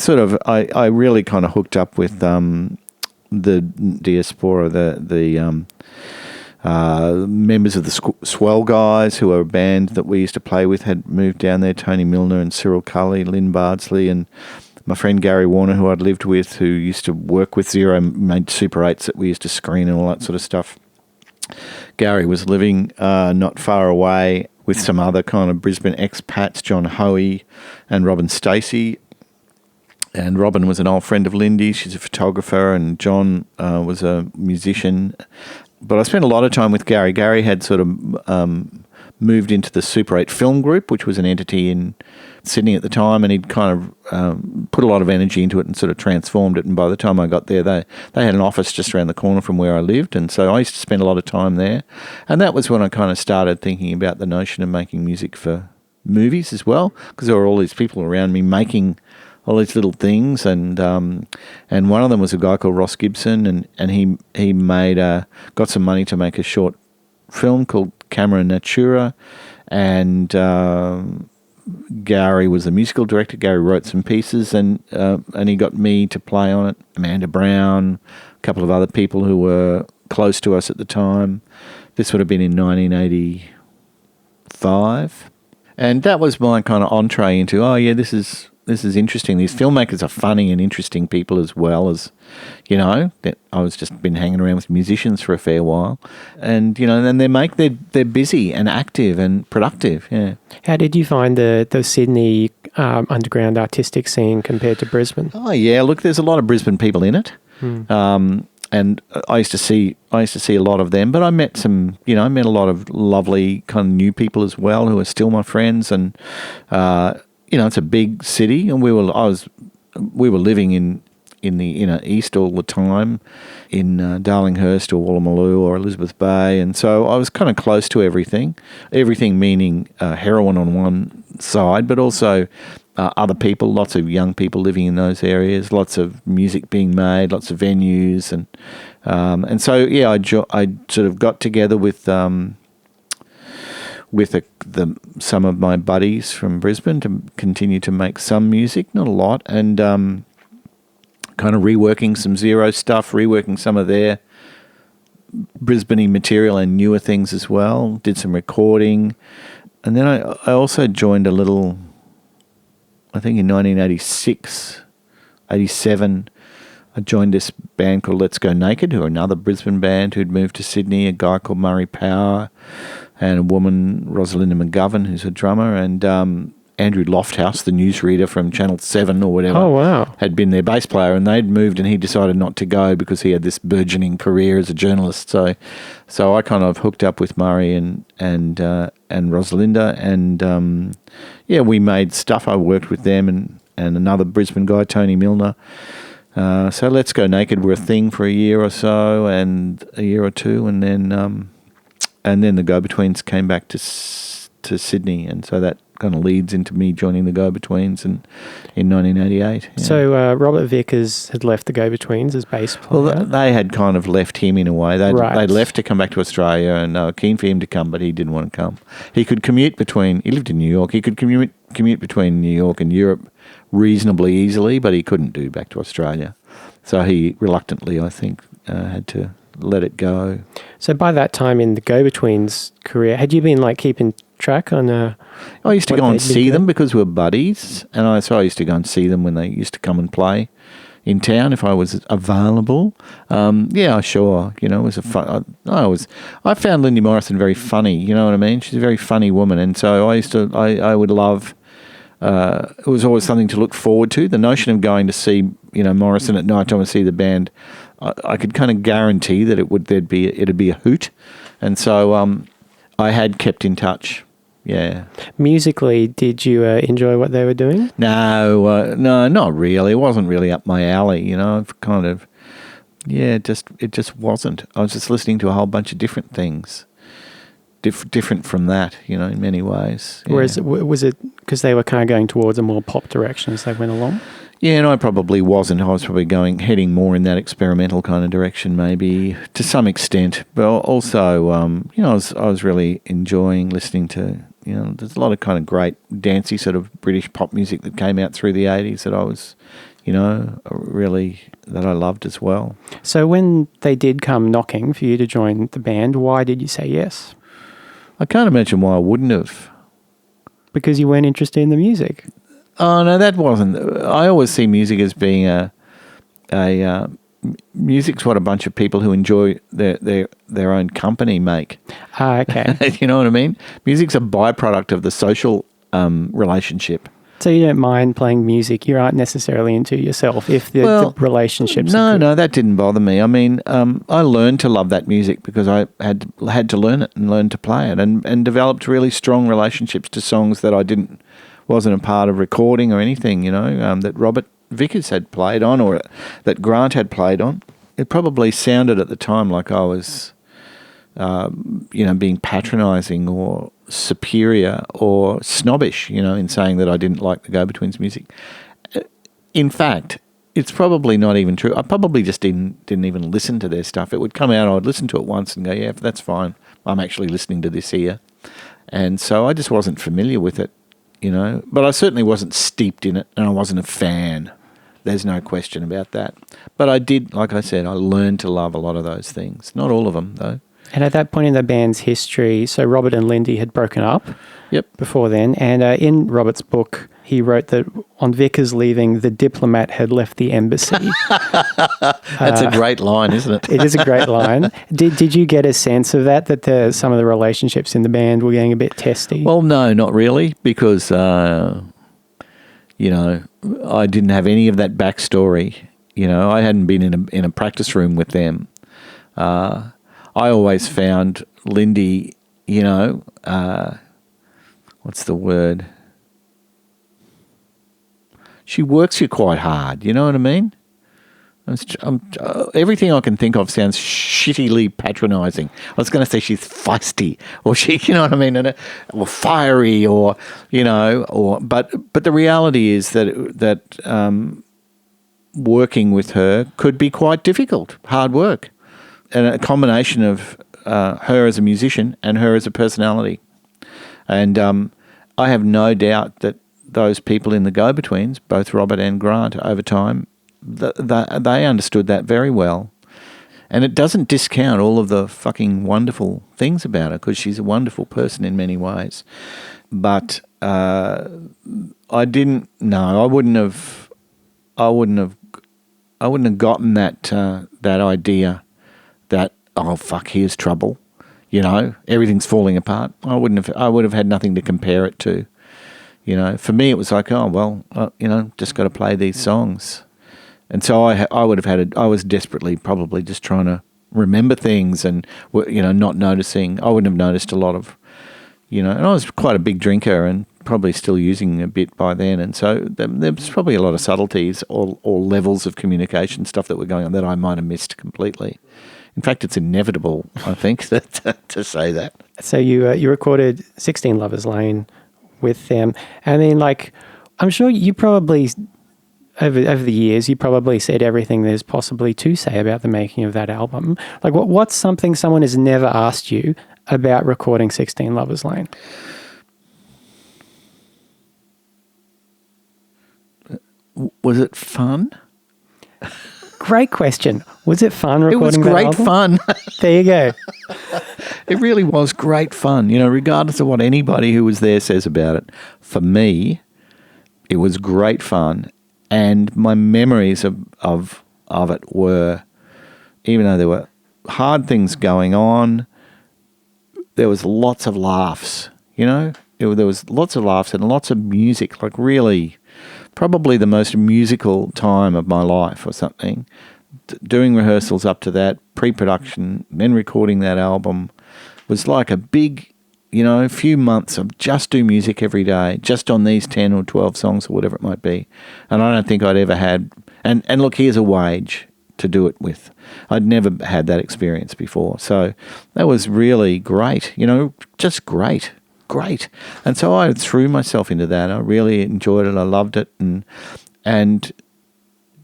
I really kind of hooked up with the diaspora, the members of the Swell Guys, who are a band that we used to play with, had moved down there. Tony Milner and Cyril Cully, Lynn Bardsley, and my friend Gary Warner, who I'd lived with, who used to work with Xero, made Super 8s that we used to screen and all that sort of stuff. Gary was living not far away with some other kind of Brisbane expats, John Hoey and Robin Stacey. And Robin was an old friend of Lindy's. She's a photographer, and John was a musician. But I spent a lot of time with Gary. Gary had sort of moved into the Super 8 Film Group, which was an entity in Sydney at the time, and he'd kind of put a lot of energy into it and sort of transformed it. And by the time I got there, they had an office just around the corner from where I lived, and so I used to spend a lot of time there. And that was when I kind of started thinking about the notion of making music for movies as well, because there were all these people around me making all these little things, and one of them was a guy called Ross Gibson, and he made got some money to make a short film called Camera Natura, and Gary was the musical director. Gary wrote some pieces, and he got me to play on it. Amanda Brown, a couple of other people who were close to us at the time. This would have been in 1985, and that was my kind of entree into, oh yeah, this is interesting. These filmmakers are funny and interesting people as well as, you know, that I was just been hanging around with musicians for a fair while, and you know, and they're busy and active and productive. Yeah. How did you find the Sydney underground artistic scene compared to Brisbane? Oh yeah, look, there's a lot of Brisbane people in it, and I used to see a lot of them. But I met a lot of lovely kind of new people as well who are still my friends, and you know, it's a big city, and we were living in the inner east all the time, in Darlinghurst or Woolloomooloo or Elizabeth Bay, and so I was kind of close to everything. Everything meaning heroin on one side, but also other people, lots of young people living in those areas, lots of music being made, lots of venues, and so yeah, I sort of got together with some of my buddies from Brisbane to continue to make some music, not a lot, and kind of reworking some Xero stuff, reworking some of their Brisbane material and newer things as well. Did some recording, and then I also joined a little, I think in 1986, 87, I joined this band called Let's Go Naked, who are another Brisbane band who'd moved to Sydney, a guy called Murray Power, and a woman, Rosalinda McGovern, who's a drummer, and Andrew Lofthouse, the newsreader from Channel 7 or whatever, oh, wow, had been their bass player, and they'd moved, and he decided not to go because he had this burgeoning career as a journalist. So I kind of hooked up with Murray and Rosalinda, and yeah, we made stuff. I worked with them and another Brisbane guy, Tony Milner. So Let's Go Naked were a thing for a year or so, and a year or two, and then the Go-Betweens came back to Sydney, and so that kind of leads into me joining the Go-Betweens in 1988. Yeah. So Robert Vickers had left the Go-Betweens as bass player. Well, they had kind of left him in a way. They'd left to come back to Australia, and they were keen for him to come, but he didn't want to come. He could commute he lived in New York, he could commute between New York and Europe reasonably easily, but he couldn't do back to Australia. So he reluctantly, I think, had to let it go. So by that time in the Go-Betweens career, had you been like keeping track on I used to go and see them because we were buddies, and so I used to go and see them when they used to come and play in town if I was available. Yeah, sure. You know, it was a fun. I found Lindy Morrison very funny. You know what I mean? She's a very funny woman, and so I would love. It was always something to look forward to. The notion of going to see, you know, Morrison at night time and see the band, I could kind of guarantee that it'd be a hoot, and so I had kept in touch. Yeah. Musically, did you enjoy what they were doing? No, not really. It wasn't really up my alley. You know, I've kind of, it just wasn't. I was just listening to a whole bunch of different things. Different from that, you know, in many ways. Yeah. Whereas, was it because they were kind of going towards a more pop direction as they went along? Yeah, and I probably wasn't. I was probably heading more in that experimental kind of direction, maybe to some extent. But also, you know, I was really enjoying listening to, you know, there's a lot of kind of great dancey sort of British pop music that came out through the 80s that I was, you know, that I loved as well. So when they did come knocking for you to join the band, why did you say yes? I can't imagine why I wouldn't have. Because you weren't interested in the music? Oh, no, that wasn't. I always see music as being music's what a bunch of people who enjoy their own company make. Ah, okay. You know what I mean? Music's a byproduct of the social relationship. So you don't mind playing music you aren't necessarily into yourself if the relationships are good. No, that didn't bother me. I mean, I learned to love that music because I had to learn it and learn to play it and developed really strong relationships to songs that I wasn't a part of recording or anything, you know, that Robert Vickers had played on or that Grant had played on. It probably sounded at the time like I was, you know, being patronising or superior or snobbish, you know, in saying that I didn't like the Go-Betweens music. In fact, it's probably not even true. I probably just didn't even listen to their stuff. It would come out, I'd listen to it once and go, yeah, that's fine. I'm actually listening to this here. And so I just wasn't familiar with it, you know. But I certainly wasn't steeped in it and I wasn't a fan. There's no question about that. But I did, like I said, I learned to love a lot of those things. Not all of them, though. And at that point in the band's history, so Robert and Lindy had broken up. Yep. Before then. And in Robert's book, he wrote that on Vickers leaving, the diplomat had left the embassy. That's a great line, isn't it? It is a great line. Did you get a sense of that some of the relationships in the band were getting a bit testy? Well, no, not really, because, you know, I didn't have any of that backstory. You know, I hadn't been in a practice room with them. I always found Lindy, you know, what's the word? She works you quite hard, you know what I mean? Everything I can think of sounds shittily patronising. I was going to say she's feisty, or she, you know what I mean, or fiery, or you know, but the reality is that working with her could be quite difficult, hard work, and a combination of her as a musician and her as a personality, and I have no doubt that those people in the Go-Betweens, both Robert and Grant, over time, they understood that very well. And it doesn't discount all of the fucking wonderful things about her, because she's a wonderful person in many ways. But I wouldn't have gotten that idea that, oh fuck, here's trouble, you know, everything's falling apart. I would have had nothing to compare it to. You know, for me it was like, oh well, you know, just got to play these songs. And so I was desperately probably just trying to remember things and, you know, not noticing. I wouldn't have noticed a lot of, you know, and I was quite a big drinker and probably still using a bit by then. And so there was probably a lot of subtleties or levels of communication stuff that were going on that I might have missed completely. In fact, it's inevitable, I think, to say that. So you recorded 16 Lovers Lane with them. I mean, like, I'm sure you probably... Over the years, you probably said everything there's possibly to say about the making of that album. Like, what's something someone has never asked you about recording 16 Lovers Lane? Was it fun? Great question. Was it fun recording that album? It was great fun. There you go. It really was great fun, you know, regardless of what anybody who was there says about it. For me, it was great fun. And my memories of it were, even though there were hard things going on, there was lots of laughs, you know? There was lots of laughs and lots of music, like really probably the most musical time of my life or something. Doing rehearsals up to that, pre-production, then recording that album was like a big, you know, few months of just do music every day, just on these 10 or 12 songs or whatever it might be. And I don't think I'd ever had, and look, here's a wage to do it with. I'd never had that experience before. So that was really great, you know, just great. And so I threw myself into that. I really enjoyed it. I loved it. And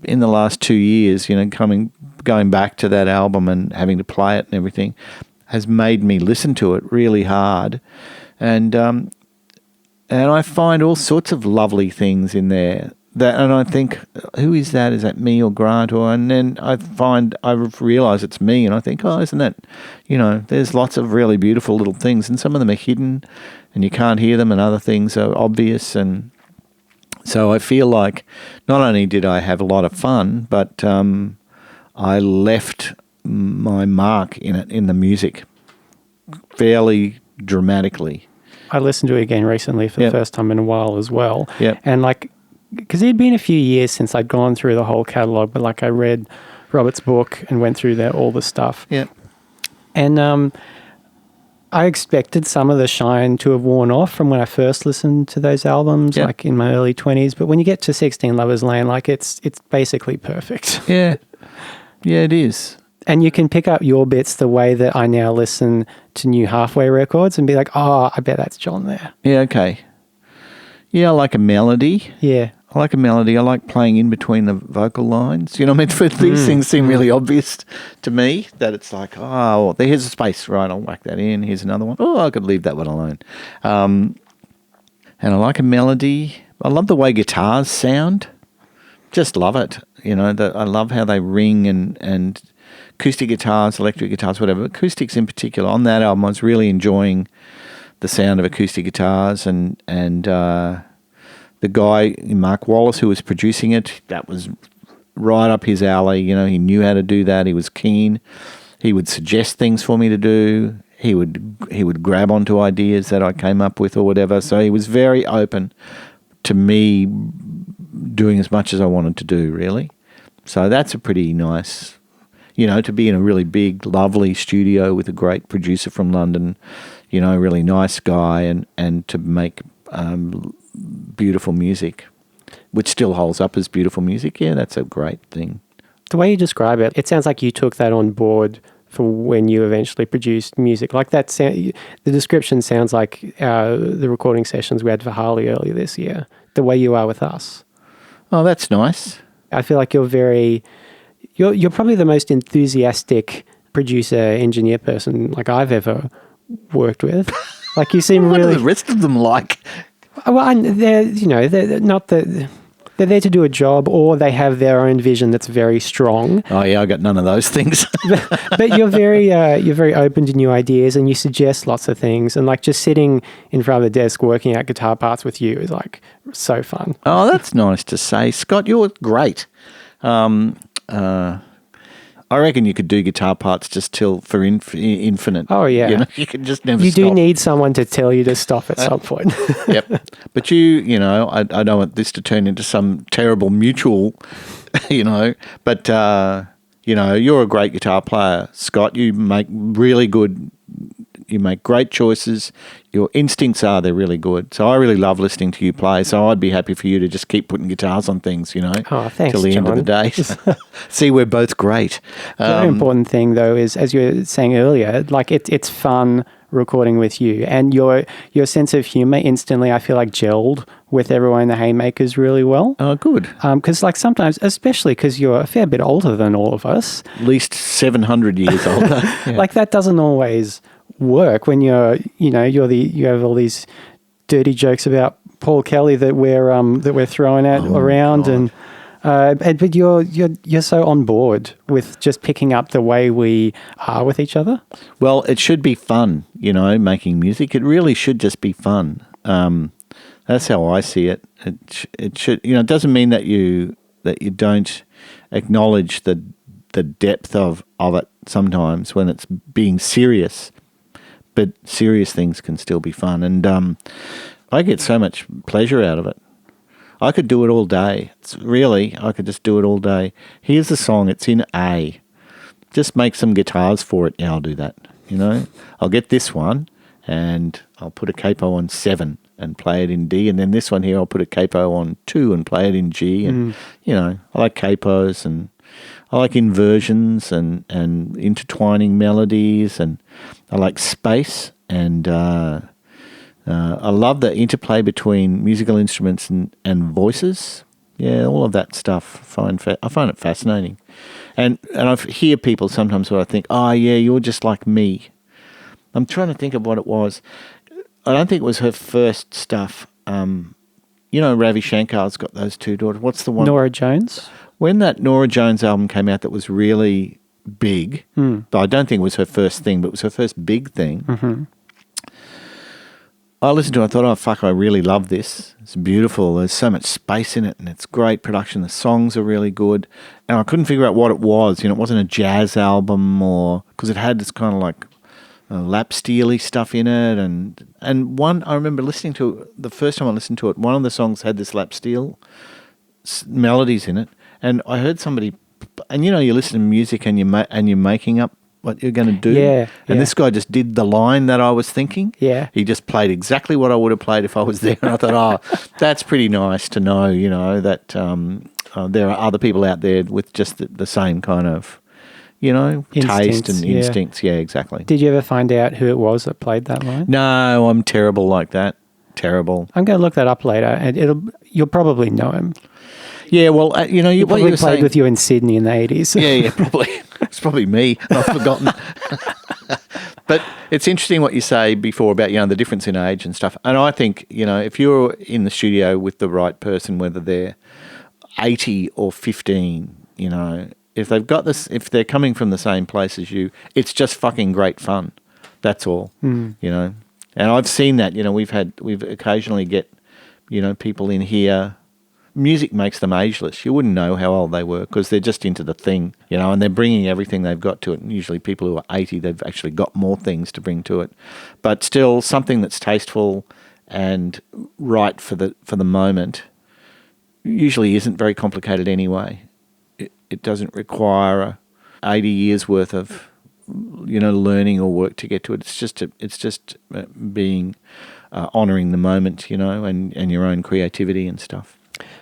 in the last 2 years, you know, going back to that album and having to play it and everything has made me listen to it really hard. And I find all sorts of lovely things in there. And I think, who is that? Is that me or Grant? And then I realise it's me, and I think, oh, isn't that, you know, there's lots of really beautiful little things, and some of them are hidden, and you can't hear them, and other things are obvious. And so I feel like not only did I have a lot of fun, but I left my mark in the music fairly dramatically. I listened to it again recently for the first time in a while as well. Yep. And like, because it had been a few years since I'd gone through the whole catalogue, but like I read Robert's book and went through all the stuff. Yeah. And I expected some of the shine to have worn off from when I first listened to those albums, like in my early 20s. But when you get to 16 Lovers Lane, like it's basically perfect. Yeah. Yeah, it is. And you can pick up your bits the way that I now listen to new Halfway records and be like, oh, I bet that's John there. Yeah, okay. Yeah, I like a melody. Yeah. I like a melody. I like playing in between the vocal lines. You know what I mean? These things seem really obvious to me, that it's like, oh, here's a space. Right, I'll whack that in. Here's another one. Oh, I could leave that one alone. And I like a melody. I love the way guitars sound. Just love it. You know, I love how they ring and acoustic guitars, electric guitars, whatever. Acoustics in particular. On that album, I was really enjoying the sound of acoustic guitars and the guy, Mark Wallace, who was producing it, that was right up his alley. You know, he knew how to do that. He was keen. He would suggest things for me to do. He would grab onto ideas that I came up with or whatever. So he was very open to me doing as much as I wanted to do, really. So that's a pretty nice, you know, to be in a really big, lovely studio with a great producer from London, you know, a really nice guy, and to make beautiful music, which still holds up as beautiful music. Yeah, that's a great thing. The way you describe it, it sounds like you took that on board for when you eventually produced music. Like that, the description sounds like the recording sessions we had for Harley earlier this year, the way you are with us. Oh, that's nice. I feel like you're probably the most enthusiastic producer, engineer person like I've ever worked with. Like you seem what really... are the rest of them like? Well, they're not the... They're there to do a job, or they have their own vision that's very strong. Oh yeah, I got none of those things. but you're very open to new ideas, and you suggest lots of things. And like just sitting in front of the desk working out guitar parts with you is like so fun. Oh, that's nice to say, Scott. You're great. I reckon you could do guitar parts just for infinite. Oh yeah, you know, you can just never. You stop. do need someone to tell you to stop at some point. Yep, but you know, I don't want this to turn into some terrible mutual, you know. But you know, you're a great guitar player, Scott. You make really good. You make great choices. Your instincts they're really good. So I really love listening to you play. So I'd be happy for you to just keep putting guitars on things, you know, oh, thanks, till the John. end of the day. See, we're both great. The very important thing, though, is, as you were saying earlier, like it's fun recording with you, and your sense of humour instantly, I feel like, gelled with everyone in the Haymakers really well. Oh, good. Because like sometimes, especially because you're a fair bit older than all of us, At least 700 years older. Yeah. like that doesn't always work when you have all these dirty jokes about Paul Kelly that we're throwing around, God. but you're so on board with just picking up the way we are with each other. Well, it should be fun, you know, making music. It really should just be fun. That's how I see it. It should, you know, it doesn't mean that you that you don't acknowledge the depth of it sometimes when it's being serious. But serious things can still be fun, and I get so much pleasure out of it. I could do it all day. I could just do it all day. Here's the song. It's in A. Just make some guitars for it. Yeah, I'll do that. I'll get this one, and I'll put a capo on 7 and play it in D, and then this one here I'll put a capo on 2 and play it in G, and I like capos, and I like inversions and intertwining melodies, and I like space, and I love the interplay between musical instruments and voices. Yeah, all of that stuff I find it fascinating. And I hear people sometimes where I think, oh yeah, you're just like me. I'm trying to think of what it was. I don't think it was her first stuff. Ravi Shankar's got those 2 daughters. What's the one? Norah Jones? When that Norah Jones album came out that was really big, but I don't think it was her first thing, but it was her first big thing. Mm-hmm. I listened to it and I thought, oh, fuck, I really love this. It's beautiful. There's so much space in it, and it's great production. The songs are really good. And I couldn't figure out what it was. It wasn't a jazz album, because it had this kind of like lap steely stuff in it. And one, I remember listening to it, the first time I listened to it, one of the songs had this lap steel melodies in it. And I heard somebody, and you listen to music and you're making up what you're going to do. Yeah. And this guy just did the line that I was thinking. Yeah. He just played exactly what I would have played if I was there. And I thought, oh, that's pretty nice to know, that there are other people out there with just the same kind of, taste and instincts. Yeah, exactly. Did you ever find out who it was that played that line? No, I'm terrible like that. Terrible. I'm going to look that up later, and you'll probably know him. Yeah, well, he probably played with you in Sydney in the 80s. Yeah, probably. It's probably me. I've forgotten. But it's interesting what you say before about, the difference in age and stuff. And I think, if you're in the studio with the right person, whether they're 80 or 15, if they've got this, if they're coming from the same place as you, it's just fucking great fun. That's all, And I've seen that, we've occasionally get, people in here. Music makes them ageless. You wouldn't know how old they were because they're just into the thing, and they're bringing everything they've got to it. And usually people who are 80, they've actually got more things to bring to it. But still, something that's tasteful and right for the moment usually isn't very complicated anyway. It doesn't require 80 years worth of, learning or work to get to it. It's just being honouring the moment, and your own creativity and stuff.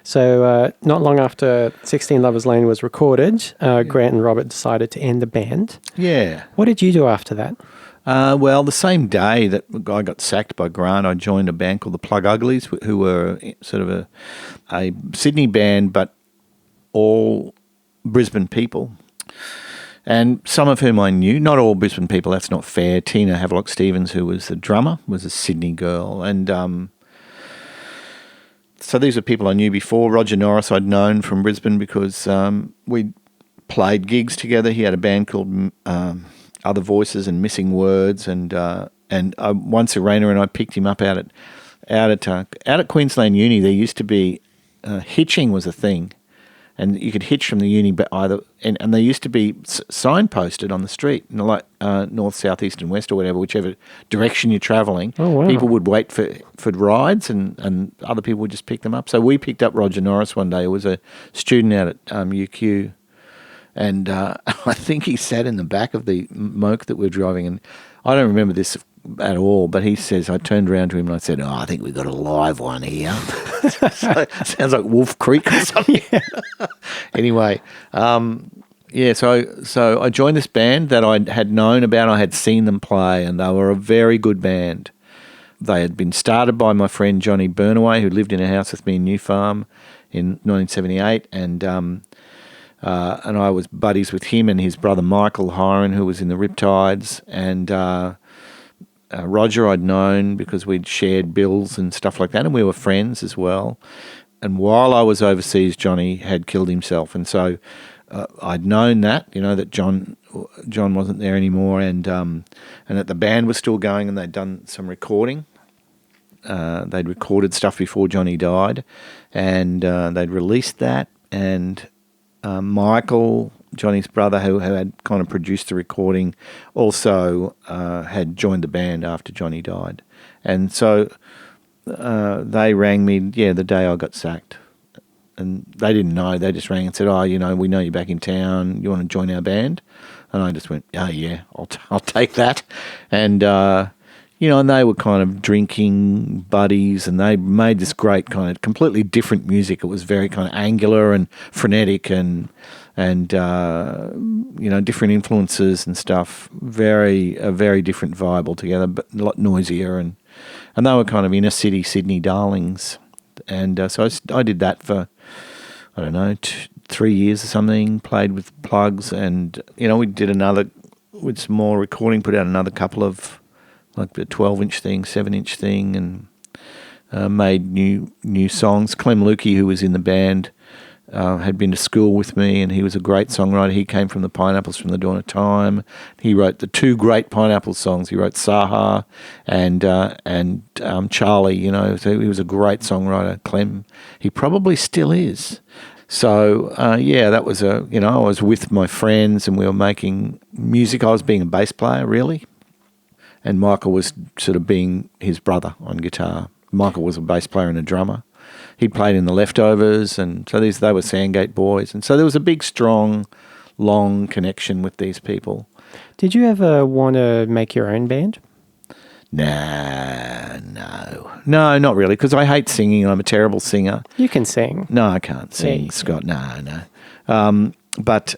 So not long after 16 Lovers Lane was recorded, Grant and Robert decided to end the band. Yeah. What did you do after that? Well, the same day that I got sacked by Grant, I joined a band called the Plug Uglies, who were sort of a Sydney band, but all Brisbane people. And some of whom I knew, not all Brisbane people, that's not fair. Tina Havelock-Stevens, who was the drummer, was a Sydney girl. And so these are people I knew before. Roger Norris I'd known from Brisbane because we played gigs together. He had a band called Other Voices and Missing Words, and once Irena and I picked him up out at Queensland Uni. There used to be hitching was a thing, and you could hitch from the uni, but and they used to be signposted on the street, like north, south, east, and west, or whatever, whichever direction you're travelling. Oh, wow. People would wait for rides, and other people would just pick them up. So we picked up Roger Norris one day. He was a student out at UQ, and I think he sat in the back of the moke that we're driving, and I don't remember this at all, but he says, I turned around to him and I said, I think we've got a live one here. So, sounds like Wolf Creek or something. Yeah. Anyway, so I joined this band that I had known about. I had seen them play, and they were a very good band. They had been started by my friend Johnny Burnaway, who lived in a house with me in New Farm in 1978, and I was buddies with him and his brother Michael Hiron, who was in the Riptides, and Roger I'd known because we'd shared bills and stuff like that, and we were friends as well. And while I was overseas, Johnny had killed himself, and so I'd known that, that John wasn't there anymore, and that the band was still going, and they'd done some recording. They'd recorded stuff before Johnny died, and they'd released that, and Michael, Johnny's brother, who had kind of produced the recording, also had joined the band after Johnny died. And so they rang me, the day I got sacked. And they didn't know. They just rang and said, we know you're back in town. You want to join our band? And I just went, oh, yeah, I'll take that. And, and they were kind of drinking buddies, and they made this great kind of completely different music. It was very kind of angular and frenetic and different influences and stuff. A very different vibe altogether, but a lot noisier. And they were kind of inner city Sydney darlings. And so I did that for, 3 years or something, played with Plugs, and, we did with some more recording, put out another couple of, like the 12-inch thing, 7-inch thing, and made new songs. Clem Lukey, who was in the band, had been to school with me, and he was a great songwriter. He came from the Pineapples from the Dawn of Time. He wrote the 2 great Pineapple songs. He wrote Saha and Charlie, so he was a great songwriter, Clem. He probably still is. So, that was I was with my friends and we were making music. I was being a bass player, really. And Michael was sort of being his brother on guitar. Michael was a bass player and a drummer. He played in the Leftovers, and so they were Sandgate boys. And so there was a big, strong, long connection with these people. Did you ever want to make your own band? No, not really, because I hate singing and I'm a terrible singer. You can sing. No, I can't sing, Yeah. Scott. No. But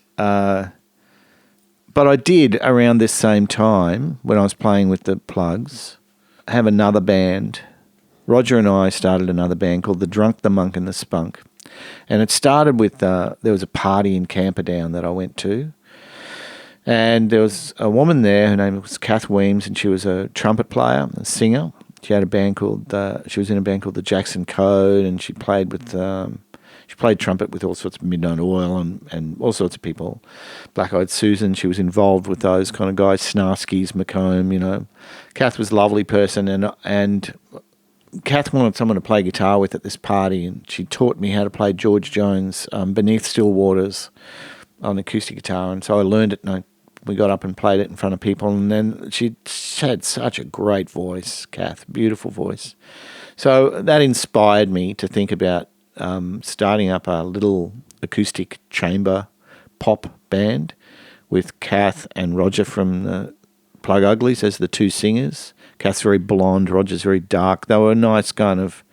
I did, around this same time, when I was playing with the Plugs, have another band. Roger and I started another band called The Drunk, the Monk and the Spunk. And it started with, there was a party in Camperdown that I went to. And there was a woman there, her name was Kath Weems, and she was a trumpet player, a singer. She had a band called, she was in a band called the Jackson Code, and she played with, she played trumpet with all sorts of Midnight Oil and all sorts of people. Black Eyed Susan, she was involved with those kind of guys, Snarskies, McComb, Kath was a lovely person, and Kath wanted someone to play guitar with at this party, and she taught me how to play George Jones' Beneath Still Waters on acoustic guitar, and so I learned it, and we got up and played it in front of people, and then she had such a great voice, Kath, beautiful voice. So that inspired me to think about starting up a little acoustic chamber pop band with Kath and Roger from the Plug Uglies as the 2 singers. Kath's very blonde, Roger's very dark. They were a nice kind of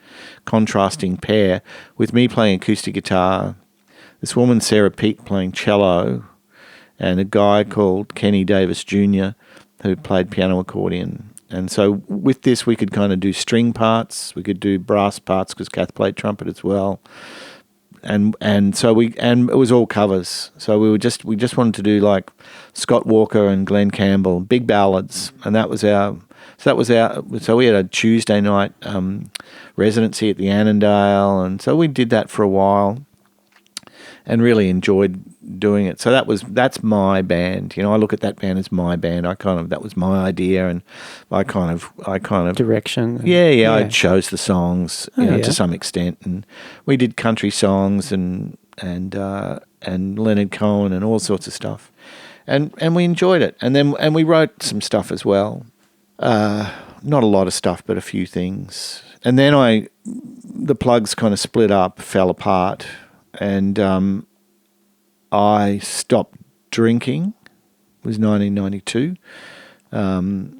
contrasting pair, with me playing acoustic guitar, this woman Sarah Peake playing cello, and a guy called Kenny Davis Jr. who played piano accordion. And so with this, we could kind of do string parts, we could do brass parts because Kath played trumpet as well, and it was all covers. So we just wanted to do like Scott Walker and Glenn Campbell, big ballads, and so we had a Tuesday night residency at the Annandale, and so we did that for a while and really enjoyed doing it. So that's my band. I look at that band as my band. That was my idea, and I kind of Direction. Yeah. I chose the songs, yeah. to some extent, and we did country songs and Leonard Cohen and all sorts of stuff, and we enjoyed it. And we wrote some stuff as well. Not a lot of stuff, but a few things. And then the Plugs kind of split up, fell apart, and I stopped drinking. It was 1992. I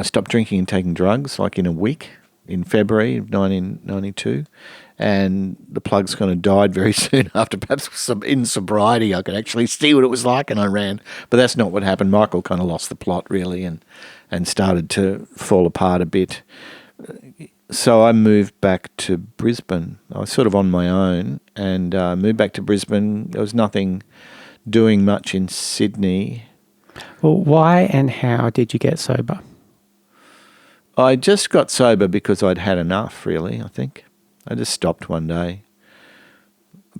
stopped drinking and taking drugs, like in a week, in February of 1992. And the Plugs kind of died very soon after. Perhaps in sobriety I could actually see what it was like, and I ran. But that's not what happened. Michael kind of lost the plot, really, and started to fall apart a bit. So I moved back to Brisbane. I was sort of on my own, and moved back to Brisbane. There was nothing doing much in Sydney. Well, why and how did you get sober? I just got sober because I'd had enough, really, I think. I just stopped one day.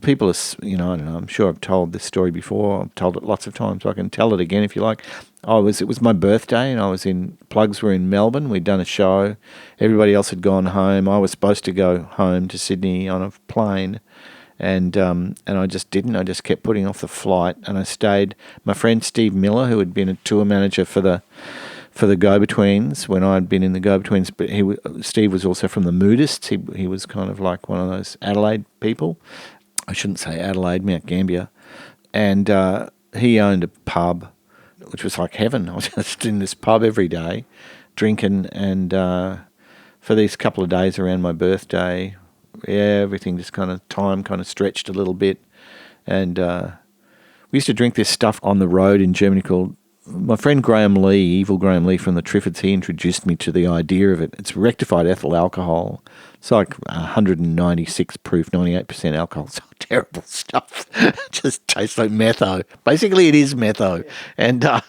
People are, I don't know, I'm sure I've told this story before. I've told it lots of times. So I can tell it again if you like. It was my birthday, and Plugs were in Melbourne. We'd done a show. Everybody else had gone home. I was supposed to go home to Sydney on a plane. And I just didn't. I just kept putting off the flight, and I stayed. My friend Steve Miller, who had been a tour manager for the Go-Betweens when I'd been in the Go-Betweens, but Steve was also from the Moodists. He was kind of like one of those Adelaide people. I shouldn't say Adelaide, Mount Gambier. And he owned a pub, which was like heaven. I was just in this pub every day, drinking, and for these couple of days around my birthday, everything just time stretched a little bit. And we used to drink this stuff on the road in Germany called, my friend Graham Lee, Evil Graham Lee from the Triffids, he introduced me to the idea of it. It's rectified ethyl alcohol. It's like 196 proof, 98% alcohol. It's terrible stuff. It just tastes like metho. Basically, it is metho. Yeah.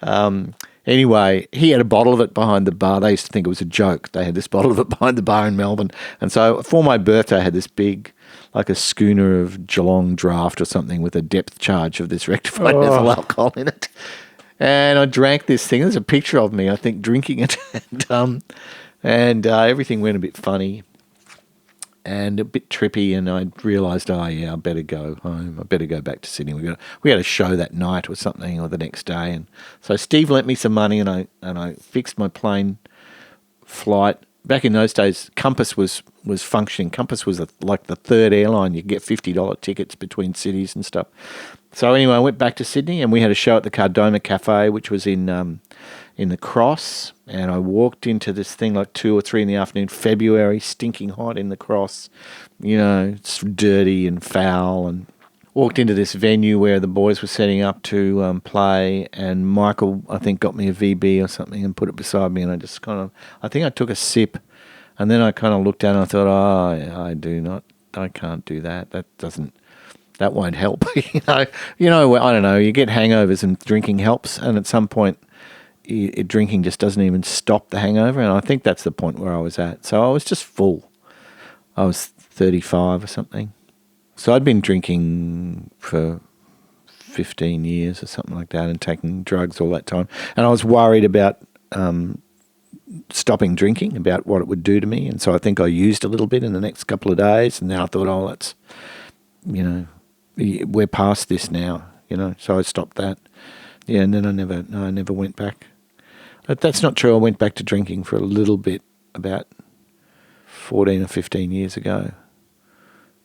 And anyway, he had a bottle of it behind the bar. They used to think it was a joke. They had this bottle of it behind the bar in Melbourne. And so for my birthday, I had this big, like a schooner of Geelong draft or something with a depth charge of this rectified ethyl alcohol in it. And I drank this thing. There's a picture of me, I think, drinking it. And everything went a bit funny and a bit trippy. And I realised, I better go home. I better go back to Sydney. We had a show that night or something, or the next day. And so Steve lent me some money, and I fixed my plane flight. Back in those days, Compass was functioning. Compass was like the third airline. You could get $50 tickets between cities and stuff. So anyway, I went back to Sydney, and we had a show at the Cardoma Cafe, which was in the Cross. And I walked into this thing like 2 or 3 in the afternoon, February, stinking hot in the Cross. It's dirty and foul. And walked into this venue where the boys were setting up to play, and Michael, I think, got me a VB or something and put it beside me, and I just I think I took a sip, and then I kind of looked down and I thought, I can't do that. That won't help. I don't know. You get hangovers and drinking helps, and at some point, drinking just doesn't even stop the hangover, and I think that's the point where I was at. So I was just full. I was 35 or something. So I'd been drinking for 15 years or something like that, and taking drugs all that time. And I was worried about stopping drinking, about what it would do to me. And so I think I used a little bit in the next couple of days. And then I thought, that's, we're past this now, So I stopped that. Yeah, and then I never went back. But that's not true. I went back to drinking for a little bit about 14 or 15 years ago.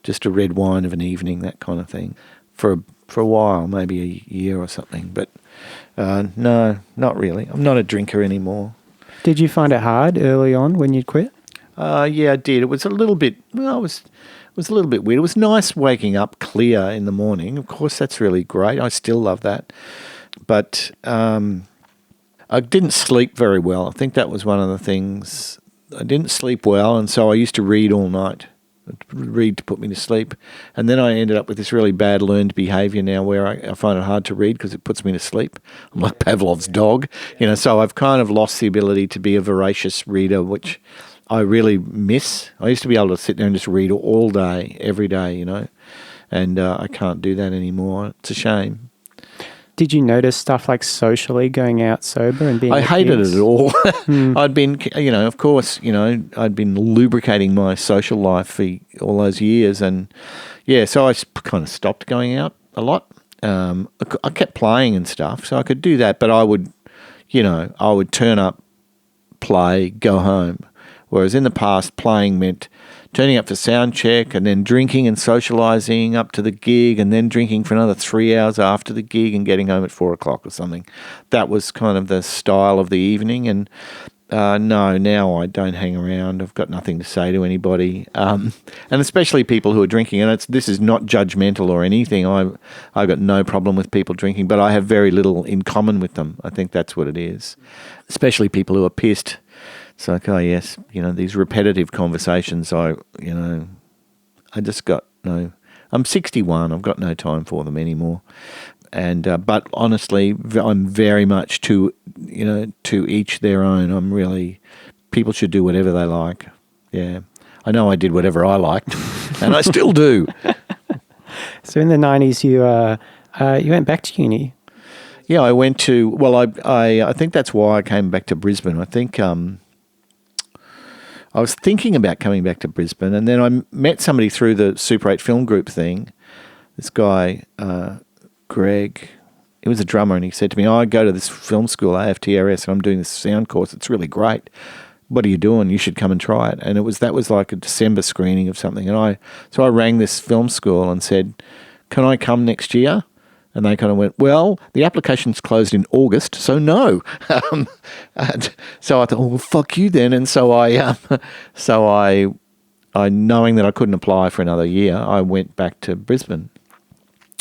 Just a red wine of an evening, that kind of thing, for a while, maybe a year or something. But no, not really. I'm not a drinker anymore. Did you find it hard early on when you'd quit? Yeah, I did. It was a little bit. Well, it was a little bit weird. It was nice waking up clear in the morning. Of course, that's really great. I still love that. But I didn't sleep very well. I think that was one of the things. I didn't sleep well, and so I used to read all night. Read to put me to sleep, and then I ended up with this really bad learned behaviour now where I find it hard to read because it puts me to sleep. I'm like Pavlov's dog, so I've kind of lost the ability to be a voracious reader, which I really miss. I used to be able to sit there and just read all day, every day, and I can't do that anymore. It's a shame. Did you notice stuff like socially going out sober and being? I hated it all. I'd been, of course, I'd been lubricating my social life for all those years, and so I kind of stopped going out a lot. I kept playing and stuff, so I could do that, but I would turn up, play, go home. Whereas in the past, playing meant turning up for sound check and then drinking and socialising up to the gig and then drinking for another 3 hours after the gig and getting home at 4 o'clock or something. That was kind of the style of the evening. And no, now I don't hang around. I've got nothing to say to anybody. And especially people who are drinking. And this is not judgmental or anything. I've got no problem with people drinking, but I have very little in common with them. I think that's what it is. Especially people who are pissed. It's like, yes, these repetitive conversations, I just got no, I'm 61, I've got no time for them anymore. And, but honestly, I'm very much to each their own. People should do whatever they like. Yeah. I know I did whatever I liked and I still do. So in the 90s, you went back to uni. Yeah, I went to, I think that's why I came back to Brisbane. I think, I was thinking about coming back to Brisbane, and then I met somebody through the Super 8 film group thing. This guy, Greg, he was a drummer, and he said to me, I go to this film school, AFTRS, and I'm doing this sound course. It's really great. What are you doing? You should come and try it. And that was like a December screening of something. And so I rang this film school and said, can I come next year? And they kind of went, well, the application's closed in August, so no. And so I thought, well, fuck you then. And so I knowing that I couldn't apply for another year, I went back to Brisbane.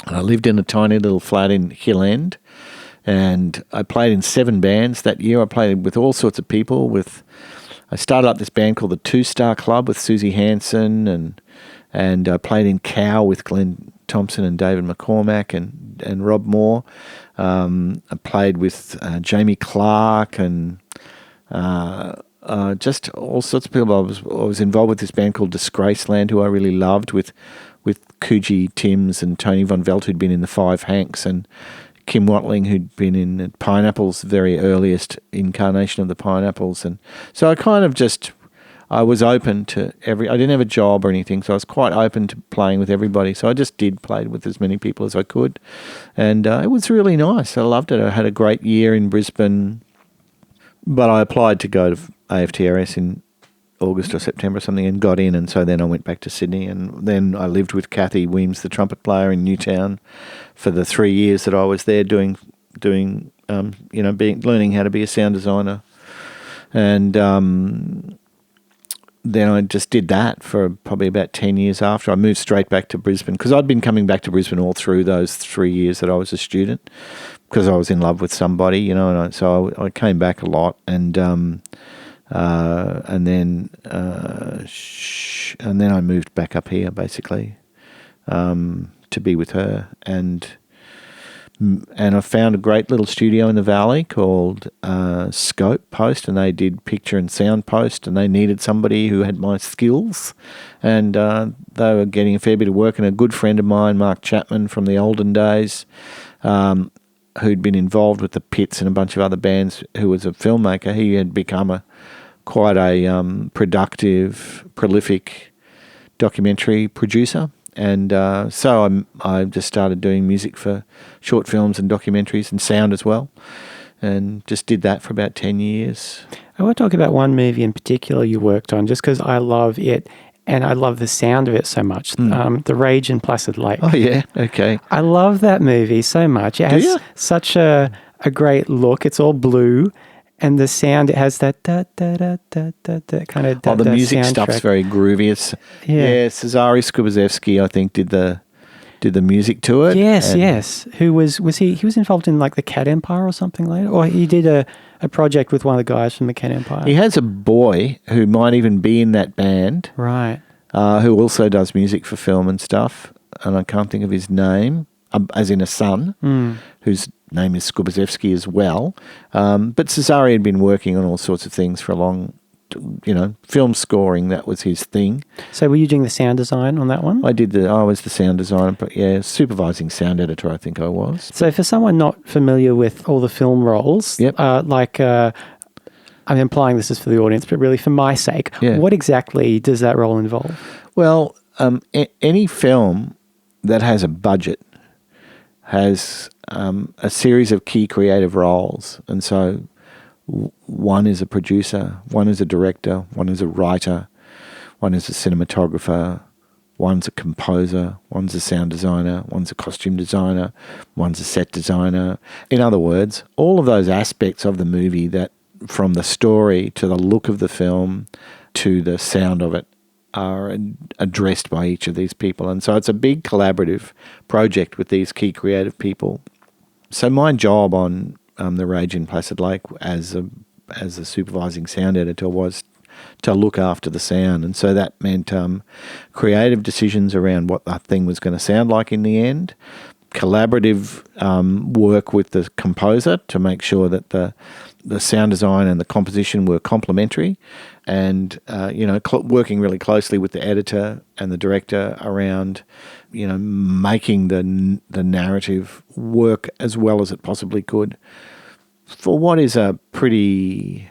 And I lived in a tiny little flat in Hill End. And I played in 7 bands that year. I played with all sorts of people. I started up this band called the Two Star Club with Susie Hansen, and I played in Cow with Glenn Thompson and David McCormack and Rob Moore. I played with Jamie Clark and just all sorts of people. I was involved with this band called Disgraceland, who I really loved, with Coogee Timms and Tony Von Velt, who'd been in the Five Hanks, and Kim Watling, who'd been in Pineapples, the very earliest incarnation of the Pineapples. And so I kind of I was open to I didn't have a job or anything, so I was quite open to playing with everybody. So I just played with as many people as I could. And it was really nice. I loved it. I had a great year in Brisbane, but I applied to go to AFTRS in August or September or something and got in. And so then I went back to Sydney, and then I lived with Kathy Weems, the trumpet player, in Newtown for the 3 years that I was there learning how to be a sound designer. And then I just did that for probably about 10 years after. I moved straight back to Brisbane because I'd been coming back to Brisbane all through those 3 years that I was a student because I was in love with somebody, and so I came back a lot, and then I moved back up here basically to be with her, and I found a great little studio in the valley called Scope Post, and they did picture and sound post, and they needed somebody who had my skills, and they were getting a fair bit of work. And a good friend of mine, Mark Chapman from the olden days, who'd been involved with the Pits and a bunch of other bands, who was a filmmaker, he had become quite a productive, prolific documentary producer. And so I just started doing music for short films and documentaries and sound as well, and just did that for about 10 years. I want to talk about one movie in particular you worked on, just because I love it and I love the sound of it so much. The Rage in Placid Lake. Oh, yeah? Okay. I love that movie so much. It has such a great look. It's all blue. And the sound, it has that da-da-da-da-da kind of the music soundtrack. stuff's very groovy. Cezary Skubazevsky, I think, did the music to it. Yes. Who was he? He was involved in like the Cat Empire or something later? Or he did a project with one of the guys from the Cat Empire. He has a boy who might even be in that band. Right. Who also does music for film and stuff. And I can't think of his name, as in a son, whose name is Skubazevsky as well. But Cezary had been working on all sorts of things for a long, film scoring, that was his thing. So were you doing the sound design on that one? I was the sound designer, but supervising sound editor, I think I was. So for someone not familiar with all the film roles, I'm implying this is for the audience, but really for my sake, what exactly does that role involve? Well, any film that has a budget has a series of key creative roles. And so one is a producer, one is a director, one is a writer, one is a cinematographer, one's a composer, one's a sound designer, one's a costume designer, one's a set designer. In other words, all of those aspects of the movie, that from the story to the look of the film to the sound of it, are addressed by each of these people. And so it's a big collaborative project with these key creative people. So my job on The Rage in Placid Lake as a supervising sound editor was to look after the sound. And so that meant creative decisions around what the thing was going to sound like in the end, collaborative work with the composer to make sure that the sound design and the composition were complementary, and working really closely with the editor and the director around making the narrative work as well as it possibly could for what is a pretty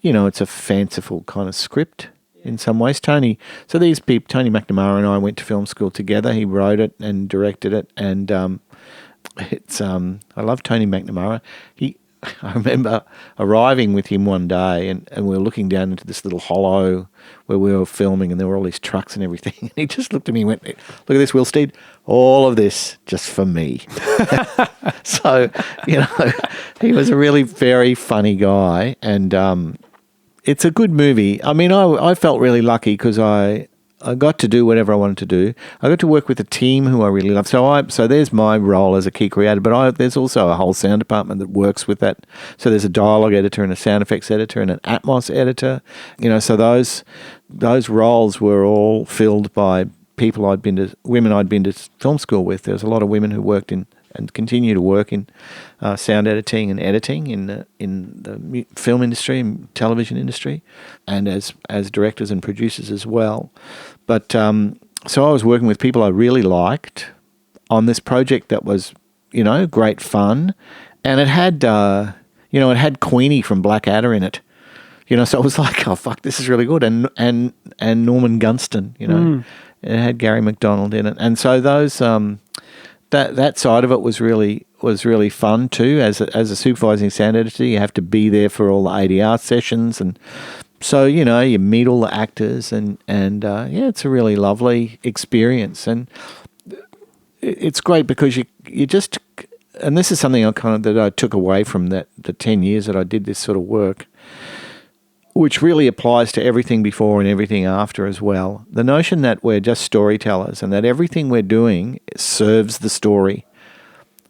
it's a fanciful kind of script in some ways. Tony McNamara and I went to film school together. He wrote it and directed it, and I love Tony McNamara. I remember arriving with him one day, and we were looking down into this little hollow where we were filming, and there were all these trucks and everything. And he just looked at me and went, "Look at this, Willsteed. All of this just for me." So, he was a really very funny guy, and it's a good movie. I mean, I felt really lucky because I got to do whatever I wanted to do. I got to work with a team who I really love. So there's my role as a key creator, but there's also a whole sound department that works with that. So there's a dialogue editor and a sound effects editor and an Atmos editor. So those roles were all filled by women I'd been to film school with. There was a lot of women who worked in and continue to work in sound editing and editing in the film industry and television industry, and as directors and producers as well. But so I was working with people I really liked on this project that was, great fun, and it had Queenie from Blackadder in it. So it was like, oh fuck, this is really good, and Norman Gunston. It had Gary McDonald in it, and so those. That side of it was really fun too. As a supervising sound editor, you have to be there for all the ADR sessions, and so you meet all the actors, and it's a really lovely experience, and it's great because you just, and this is something that I took away from the 10 years that I did this sort of work, which really applies to everything before and everything after as well. The notion that we're just storytellers and that everything we're doing serves the story.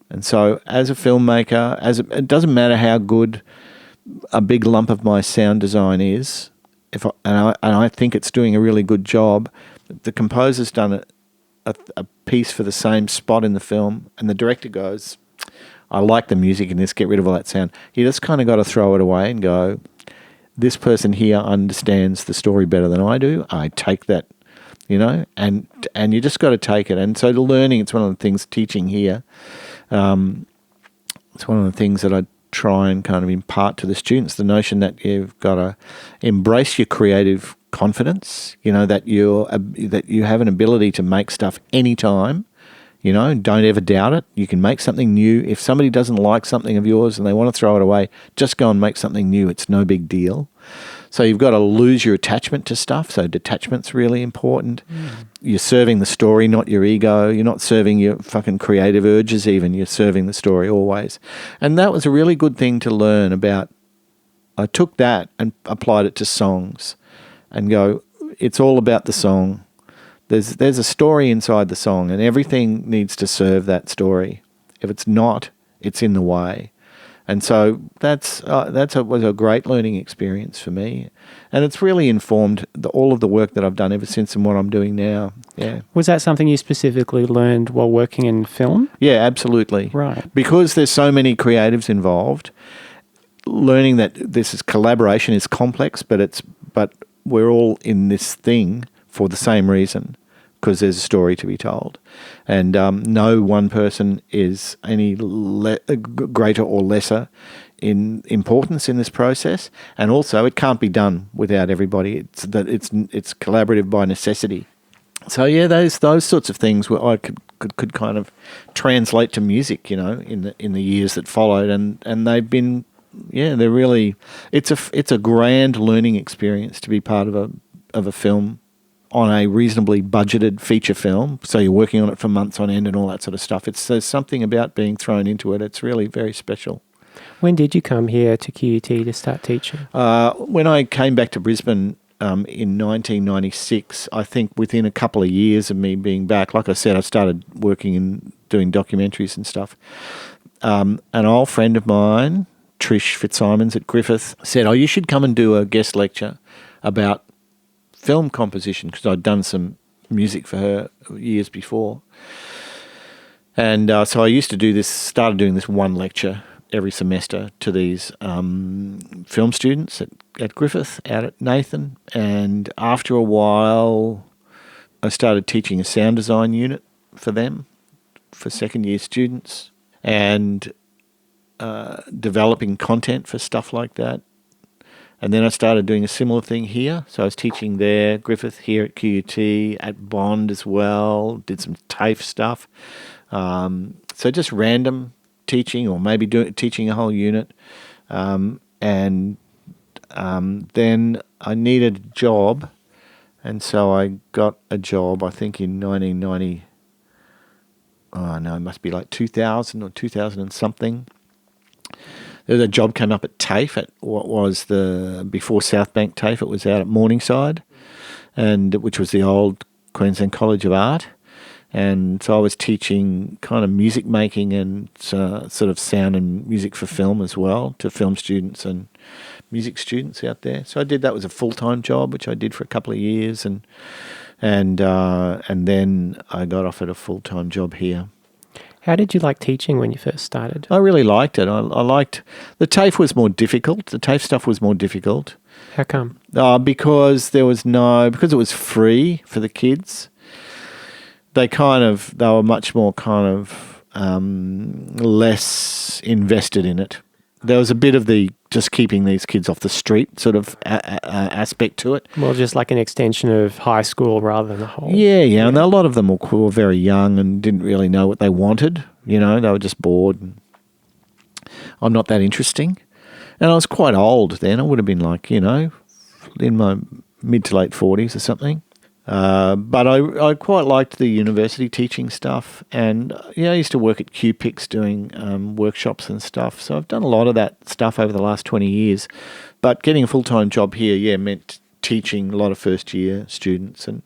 And so as a filmmaker, it doesn't matter how good a big lump of my sound design is, and I think it's doing a really good job, the composer's done a piece for the same spot in the film, and the director goes, I like the music in this, get rid of all that sound. You just kind of got to throw it away and go, this person here understands the story better than I do. I take that, and you just got to take it. And so the learning, it's one of the things teaching here. It's one of the things that I try and kind of impart to the students, the notion that you've got to embrace your creative confidence, that you have an ability to make stuff anytime. Don't ever doubt it. You can make something new. If somebody doesn't like something of yours and they want to throw it away, just go and make something new. It's no big deal. So you've got to lose your attachment to stuff. So detachment's really important. You're serving the story, not your ego. You're not serving your fucking creative urges even. You're serving the story always. And that was a really good thing to learn about. I took that and applied it to songs and go, it's all about the song. There's a story inside the song, and everything needs to serve that story. If it's not, it's in the way. And so was a great learning experience for me, and it's really informed all of the work that I've done ever since and what I'm doing now. Yeah. Was that something you specifically learned while working in film? Yeah, absolutely. Right. Because there's so many creatives involved, learning that collaboration is complex, but we're all in this thing for the same reason, because there's a story to be told. And no one person is any greater or lesser in importance in this process. And also, it can't be done without everybody. It's collaborative by necessity. So yeah, those sorts of things where I could kind of translate to music, in the years that followed, and they've been, they're really, it's a grand learning experience to be part of a film on a reasonably budgeted feature film. So you're working on it for months on end and all that sort of stuff. There's something about being thrown into it. It's really very special. When did you come here to QUT to start teaching? When I came back to Brisbane in 1996, I think within a couple of years of me being back, like I said, I started working and doing documentaries and stuff. An old friend of mine, Trish Fitzsimons at Griffith, said, you should come and do a guest lecture about film composition, because I'd done some music for her years before. And so I started doing this one lecture every semester to these film students at Griffith, out at Nathan. And after a while, I started teaching a sound design unit for them, for second year students, and developing content for stuff like that. And then I started doing a similar thing here. So I was teaching there, Griffith here at QUT, at Bond as well, did some TAFE stuff. So just random teaching, or maybe teaching a whole unit. And then I needed a job, and so I got a job, I think in 1990. Oh no, it must be like 2000 or 2000 and something. There was a job came up at TAFE, at what was before South Bank TAFE. It was out at Morningside, and which was the old Queensland College of Art. And so I was teaching kind of music making and sort of sound and music for film as well to film students and music students out there. So I did that was a full-time job, which I did for a couple of years, and then I got offered a full-time job here. How did you like teaching when you first started? I really liked it. I liked the TAFE was more difficult. The TAFE stuff was more difficult. How come? Because because it was free for the kids. They were much more less invested in it. There was a bit of the just keeping these kids off the street sort of aspect to it. Well, just like an extension of high school rather than the whole. Yeah. And a lot of them were very young and didn't really know what they wanted. They were just bored. I'm not that interesting. And I was quite old then. I would have been like, in my mid to late 40s or something. But I quite liked the university teaching stuff, and I used to work at QPIX doing workshops and stuff. So I've done a lot of that stuff over the last 20 years. But getting a full-time job here, meant teaching a lot of first-year students, and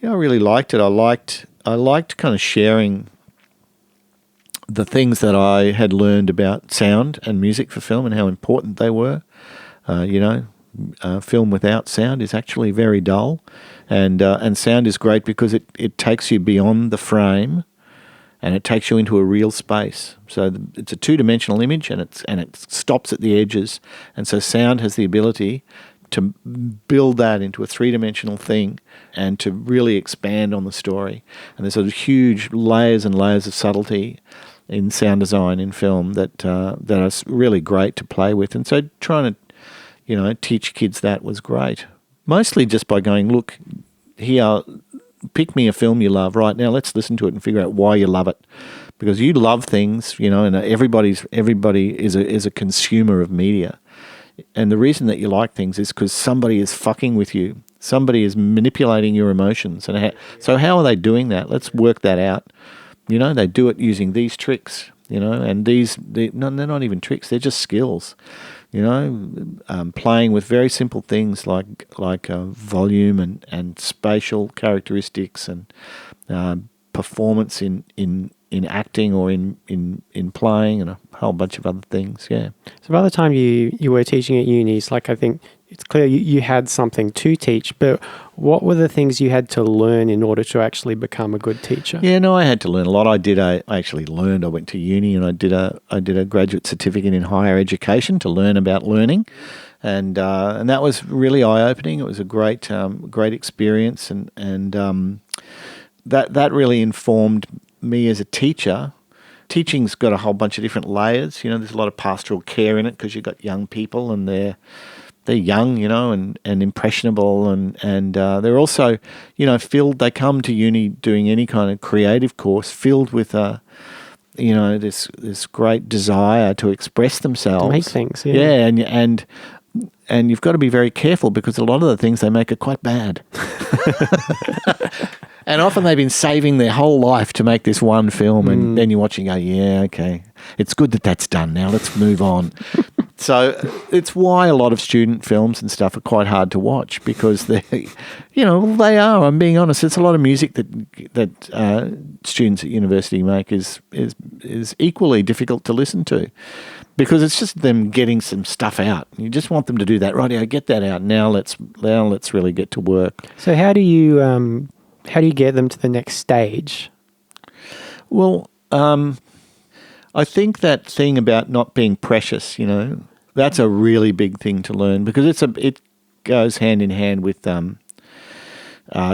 I really liked it. I liked kind of sharing the things that I had learned about sound and music for film and how important they were. Film without sound is actually very dull, and sound is great because it takes you beyond the frame, and it takes you into a real space. So it's a two-dimensional image, and it stops at the edges, and so sound has the ability to build that into a three-dimensional thing and to really expand on the story. And there's sort of huge layers and layers of subtlety in sound design in film that are really great to play with, and so trying to teach kids that was great. Mostly just by going, look, here, pick me a film you love right now. Let's listen to it and figure out why you love it, because you love things, and everybody is a consumer of media, and the reason that you like things is because somebody is fucking with you. Somebody is manipulating your emotions, and so how are they doing that? Let's work that out. They do it using these tricks, and they're not even tricks. They're just skills. Playing with very simple things like volume and spatial characteristics and performance in acting or in playing and a whole bunch of other things. Yeah. So by the time you were teaching at unis, I think it's clear you had something to teach, but what were the things you had to learn in order to actually become a good teacher? Yeah, no, I had to learn a lot. I actually learned. I went to uni and I did a graduate certificate in higher education to learn about learning, and that was really eye-opening. It was a great experience, and that really informed me as a teacher. Teaching's got a whole bunch of different layers. There's a lot of pastoral care in it because you've got young people and they're young, and impressionable, and they're also, filled. They come to uni doing any kind of creative course, filled with this great desire to express themselves, to make things. Yeah, and you've got to be very careful because a lot of the things they make are quite bad. And often they've been saving their whole life to make this one film, and then you watch and go, yeah, okay, it's good that that's done now. Let's move on. So it's why a lot of student films and stuff are quite hard to watch because they are. I'm being honest. It's a lot of music that students at university make is equally difficult to listen to because it's just them getting some stuff out. You just want them to do that. Right, get that out now. Let's really get to work. So how do you get them to the next stage? Well, I think that thing about not being precious, that's a really big thing to learn because it goes hand in hand with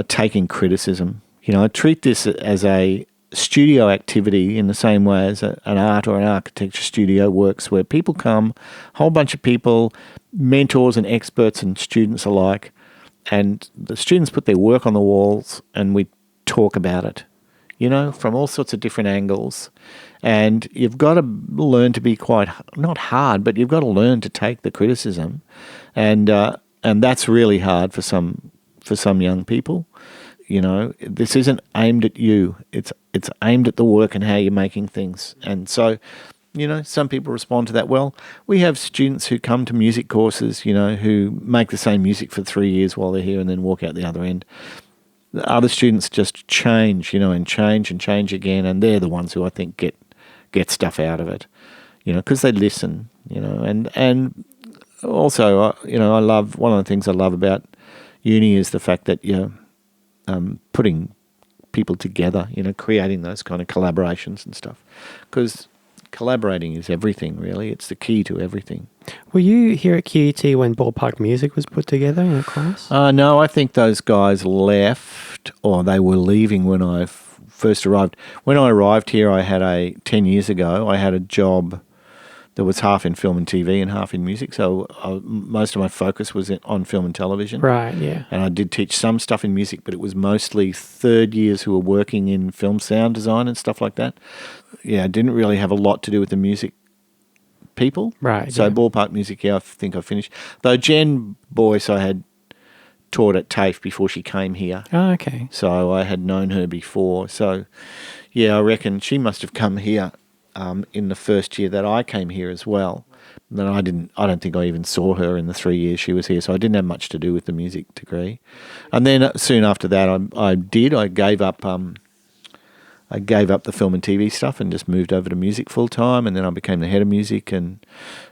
taking criticism. I treat this as a studio activity in the same way as an art or an architecture studio works, where people come, a whole bunch of people, mentors and experts and students alike, and the students put their work on the walls and we talk about it, from all sorts of different angles. And you've got to learn to be quite, not hard, but you've got to learn to take the criticism. And that's really hard for some young people. This isn't aimed at you. It's aimed at the work and how you're making things. And so, some people respond to that well. We have students who come to music courses, who make the same music for 3 years while they're here and then walk out the other end. The other students just change, and change again, and they're the ones who I think get stuff out of it, because they listen, and also, I love, one of the things I love about uni is the fact that you're putting people together, creating those kind of collaborations and stuff, because collaborating is everything, really. It's the key to everything. Were you here at QUT when Ballpark Music was put together in a class? No, I think those guys left, or they were leaving when I first arrived. When I arrived here, 10 years ago, I had a job that was half in film and TV and half in music. So most of my focus was on film and television. Right, yeah. And I did teach some stuff in music, but it was mostly third years who were working in film sound design and stuff like that. Yeah, I didn't really have a lot to do with the music people. Right. So Ballpark Music, I think I finished. Though Jen Boyce I had taught at TAFE before she came here. Oh, okay. So I had known her before. So, yeah, I reckon she must have come here in the first year that I came here as well. Then I don't think I even saw her in the 3 years she was here, so I didn't have much to do with the music degree. And then soon after that, I gave up the film and TV stuff and just moved over to music full time. And then I became the head of music, and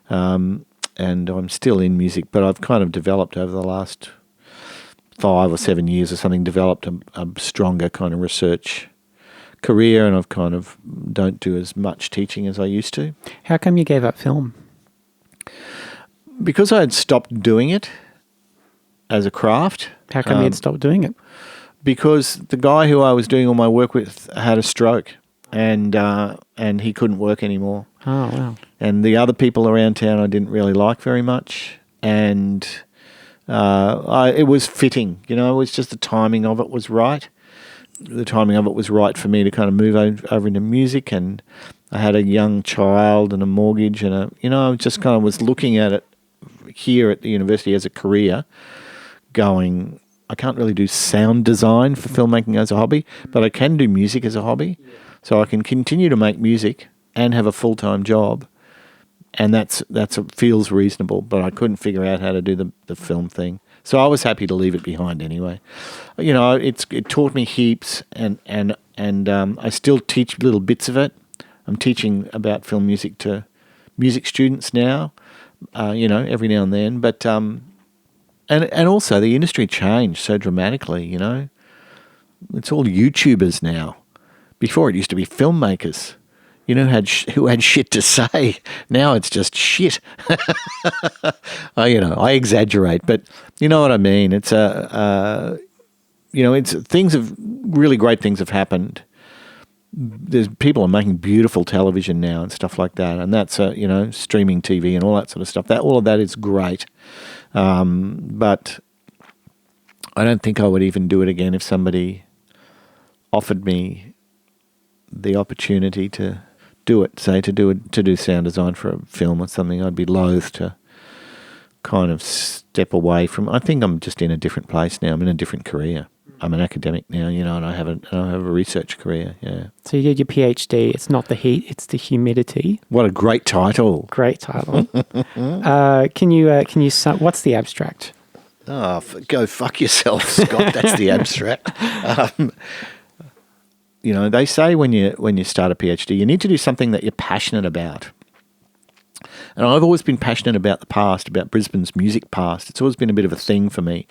I'm still in music, but I've kind of developed over the last 5 or 7 years or something, developed a stronger kind of research career, and I've kind of don't do as much teaching as I used to. How come you gave up film? Because I had stopped doing it as a craft. How come you had stopped doing it? Because the guy who I was doing all my work with had a stroke, and he couldn't work anymore. Oh, wow. And the other people around town I didn't really like very much, and it was fitting. It was just the timing of it was right. The timing of it was right for me to kind of move over into music, and I had a young child and a mortgage, and I just kind of was looking at it here at the university as a career, going, I can't really do sound design for filmmaking as a hobby, but I can do music as a hobby, so I can continue to make music and have a full-time job, and that's feels reasonable. But I couldn't figure out how to do the film thing. So I was happy to leave it behind anyway. It taught me heaps, and I still teach little bits of it. I'm teaching about film music to music students now, every now and then. But and also the industry changed so dramatically. It's all YouTubers now. Before it used to be filmmakers. Who had shit to say. Now it's just shit. I exaggerate, but you know what I mean. It's really great things have happened. There's people are making beautiful television now and stuff like that, and that's streaming TV and all that sort of stuff. All of that is great, but I don't think I would even do it again if somebody offered me the opportunity to do it, say to do sound design for a film or something. I'd be loath to kind of step away from. I think I'm just in a different place now. I'm in a different career. I'm an academic now, and I have a research career. Yeah. So you did your PhD. It's not the heat; it's the humidity. What a great title! Great title. Can you? What's the abstract? Oh, go fuck yourself, Scott. That's the abstract. They say when you start a PhD, you need to do something that you're passionate about. And I've always been passionate about the past, about Brisbane's music past. It's always been a bit of a thing for me.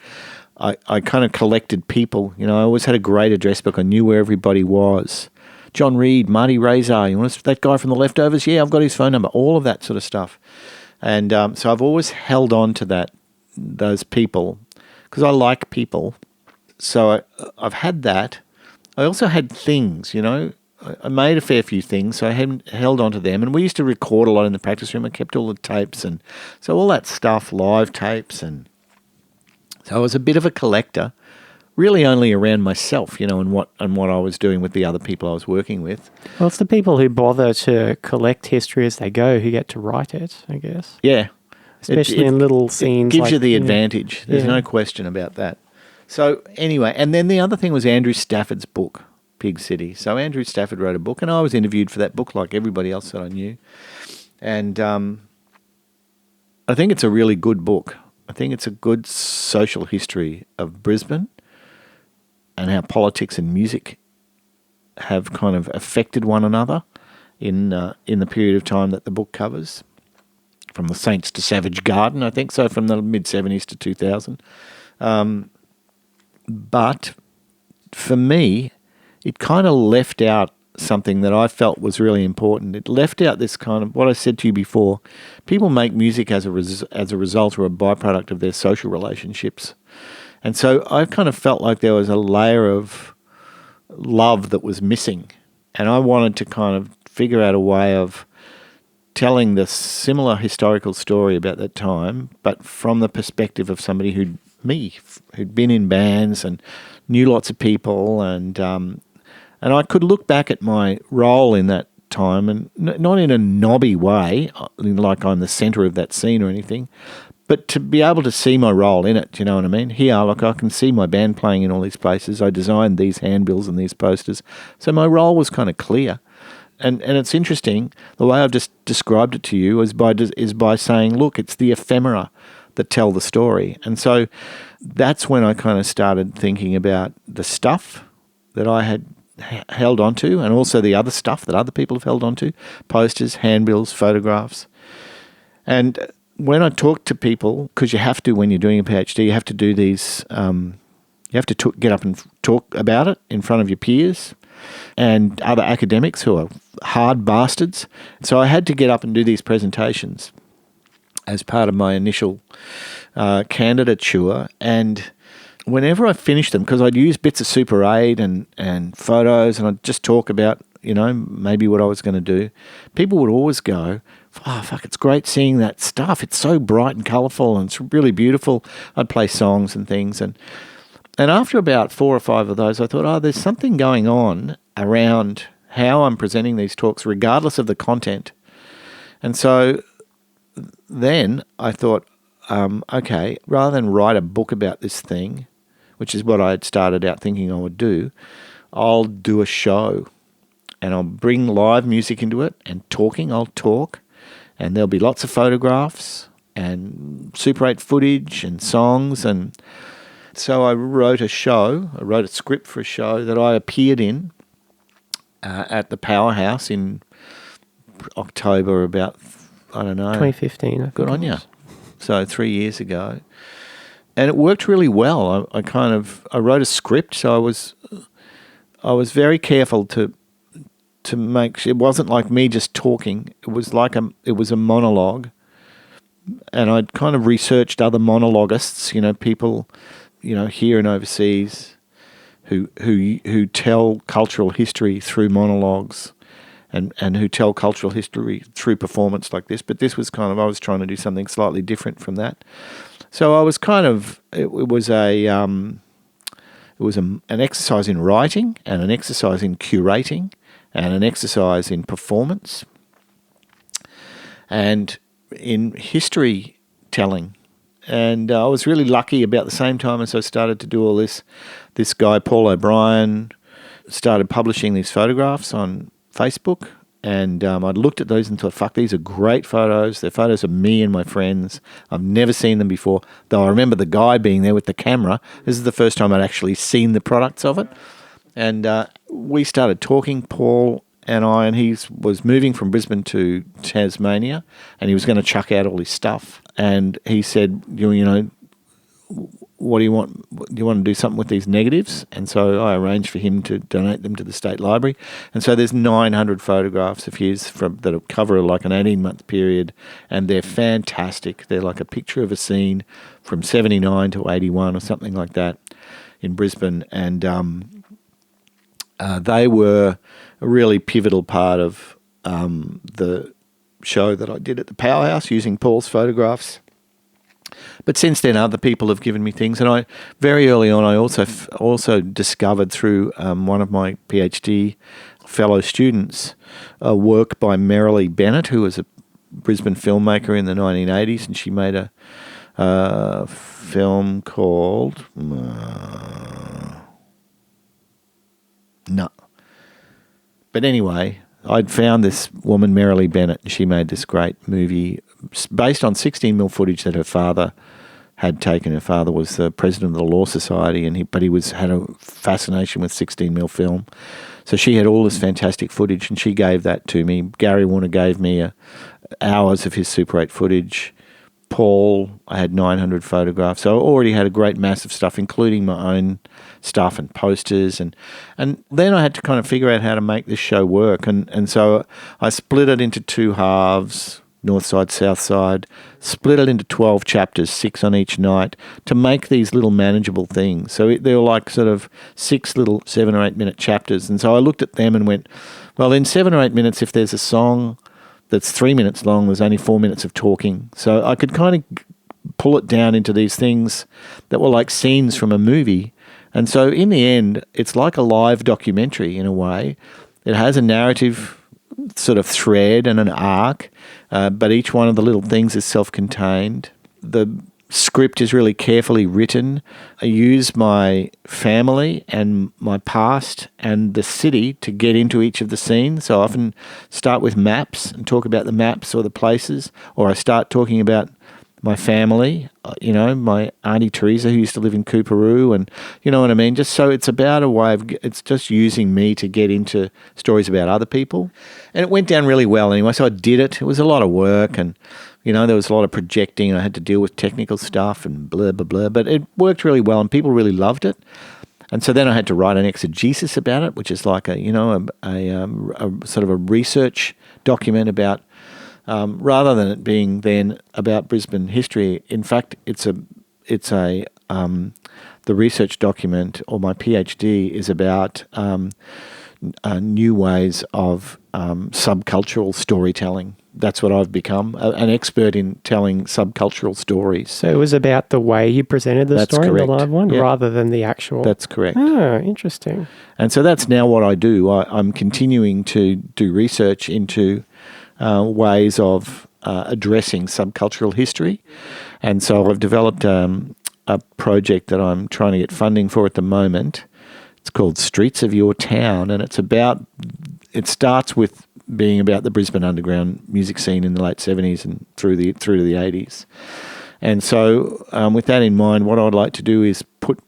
I kind of collected people. I always had a great address book. I knew where everybody was. John Reed, Marty Razor, that guy from The Leftovers? Yeah, I've got his phone number, all of that sort of stuff. And so I've always held on to those people because I like people. So I've had that. I also had things, I made a fair few things, so I held on to them. And we used to record a lot in the practice room. I kept all the tapes, and so all that stuff, live tapes, and so I was a bit of a collector, really only around myself, and what I was doing with the other people I was working with. Well, it's the people who bother to collect history as they go who get to write it, I guess. Yeah. Especially in little scenes. It gives you the advantage. There's no question about that. So anyway, and then the other thing was Andrew Stafford's book, Pig City. So Andrew Stafford wrote a book, and I was interviewed for that book like everybody else that I knew. And I think it's a really good book. I think it's a good social history of Brisbane and how politics and music have kind of affected one another in the period of time that the book covers, from the Saints to Savage Garden, I think so, from the mid-70s to 2000. But for me, it kind of left out something that I felt was really important. It left out this kind of, what I said to you before, people make music as a result or a byproduct of their social relationships. And so I kind of felt like there was a layer of love that was missing. And I wanted to kind of figure out a way of telling the similar historical story about that time, but from the perspective of somebody who'd been in bands and knew lots of people, and I could look back at my role in that time, and not in a knobby way, like I'm the centre of that scene or anything, but to be able to see my role in it. Do you know what I mean? Here, look, I can see my band playing in all these places. I designed these handbills and these posters, so my role was kind of clear. And it's interesting, the way I've just described it to you is by saying, look, it's the ephemera that tell the story. And so that's when I kind of started thinking about the stuff that I had held onto, and also the other stuff that other people have held onto, posters, handbills, photographs. And when I talk to people, because you have to when you're doing a PhD, you have to do these, you have to get up and talk about it in front of your peers and other academics who are hard bastards. So I had to get up and do these presentations as part of my initial candidature. And whenever I finished them, because I'd use bits of Super 8 and photos, and I'd just talk about, maybe what I was going to do, people would always go, oh, fuck, it's great seeing that stuff. It's so bright and colourful, and it's really beautiful. I'd play songs and things. And after about 4 or 5 of those, I thought, there's something going on around how I'm presenting these talks, regardless of the content. And so then I thought, okay, rather than write a book about this thing, which is what I had started out thinking I would do, I'll do a show, and I'll bring live music into it, and I'll talk, and there'll be lots of photographs and Super 8 footage and songs. And so I wrote a script for a show that I appeared in at the Powerhouse in October about, 2015. Good on you. So 3 years ago. And it worked really well. I wrote a script, so I was very careful to make sure it wasn't like me just talking. It was a monologue. And I'd kind of researched other monologists, people, here and overseas who tell cultural history through monologues and who tell cultural history through performance like this. But this was I was trying to do something slightly different from that. So I was it was an exercise in writing, and an exercise in curating, and an exercise in performance, and in history telling. And I was really lucky. About the same time as I started to do all this guy, Paul O'Brien, started publishing these photographs on Facebook. And I'd looked at those and thought, fuck, these are great photos. They're photos of me and my friends. I've never seen them before, though I remember the guy being there with the camera. This is the first time I'd actually seen the products of it. And we started talking, Paul and I, and he was moving from Brisbane to Tasmania, and he was going to chuck out all his stuff. And he said, what do you want? Do you want to do something with these negatives? And so I arranged for him to donate them to the State Library. And so there's 900 photographs of his that cover like an 18-month period, and they're fantastic. They're like a picture of a scene from 79 to 81 or something like that in Brisbane. And They were a really pivotal part of the show that I did at the Powerhouse using Paul's photographs. But since then, other people have given me things, and I very early on I also discovered through one of my PhD fellow students a work by Marilee Bennett, who was a Brisbane filmmaker in the 1980s, and she made a film called No. But anyway, I'd found this woman, Marilee Bennett, and she made this great movie based on 16mm footage that her father had taken. Her father was the president of the Law Society, and he had a fascination with 16mm film. So she had all this fantastic footage, and she gave that to me. Gary Warner gave me hours of his Super 8 footage. Paul, I had 900 photographs. So I already had a great mass of stuff, including my own stuff and posters. And then I had to kind of figure out how to make this show work. And so I split it into two halves, north side, south side, split it into 12 chapters, 6 on each night, to make these little manageable things. So they were like sort of 6 little 7 or 8 minute chapters. And so I looked at them and went, well, in 7 or 8 minutes, if there's a song that's 3 minutes long, there's only 4 minutes of talking. So I could kind of pull it down into these things that were like scenes from a movie. And so in the end, it's like a live documentary in a way. It has a narrative sort of thread and an arc, but each one of the little things is self-contained. The script is really carefully written. I use my family and my past and the city to get into each of the scenes. So I often start with maps and talk about the maps or the places, or I start talking about my family, my Auntie Teresa, who used to live in Cooperoo, and you know what I mean? Just so it's about a way of, it's just using me to get into stories about other people. And it went down really well anyway, so I did it. It was a lot of work, and there was a lot of projecting. I had to deal with technical stuff and blah, blah, blah, but it worked really well and people really loved it. And so then I had to write an exegesis about it, which is like a sort of a research document about, rather than it being then about Brisbane history. In fact, the research document, or my PhD, is about new ways of subcultural storytelling. That's what I've become, an expert in telling subcultural stories. So it was about the way you presented the story in the live one, yeah, rather than the actual... That's correct. Oh, interesting. And so that's now what I do. I'm continuing to do research into ways of addressing subcultural history. And so I've developed a project that I'm trying to get funding for at the moment. It's called Streets of Your Town, and it starts with being about the Brisbane underground music scene in the late 70s and through to the 80s. And so with that in mind, what I'd like to do is put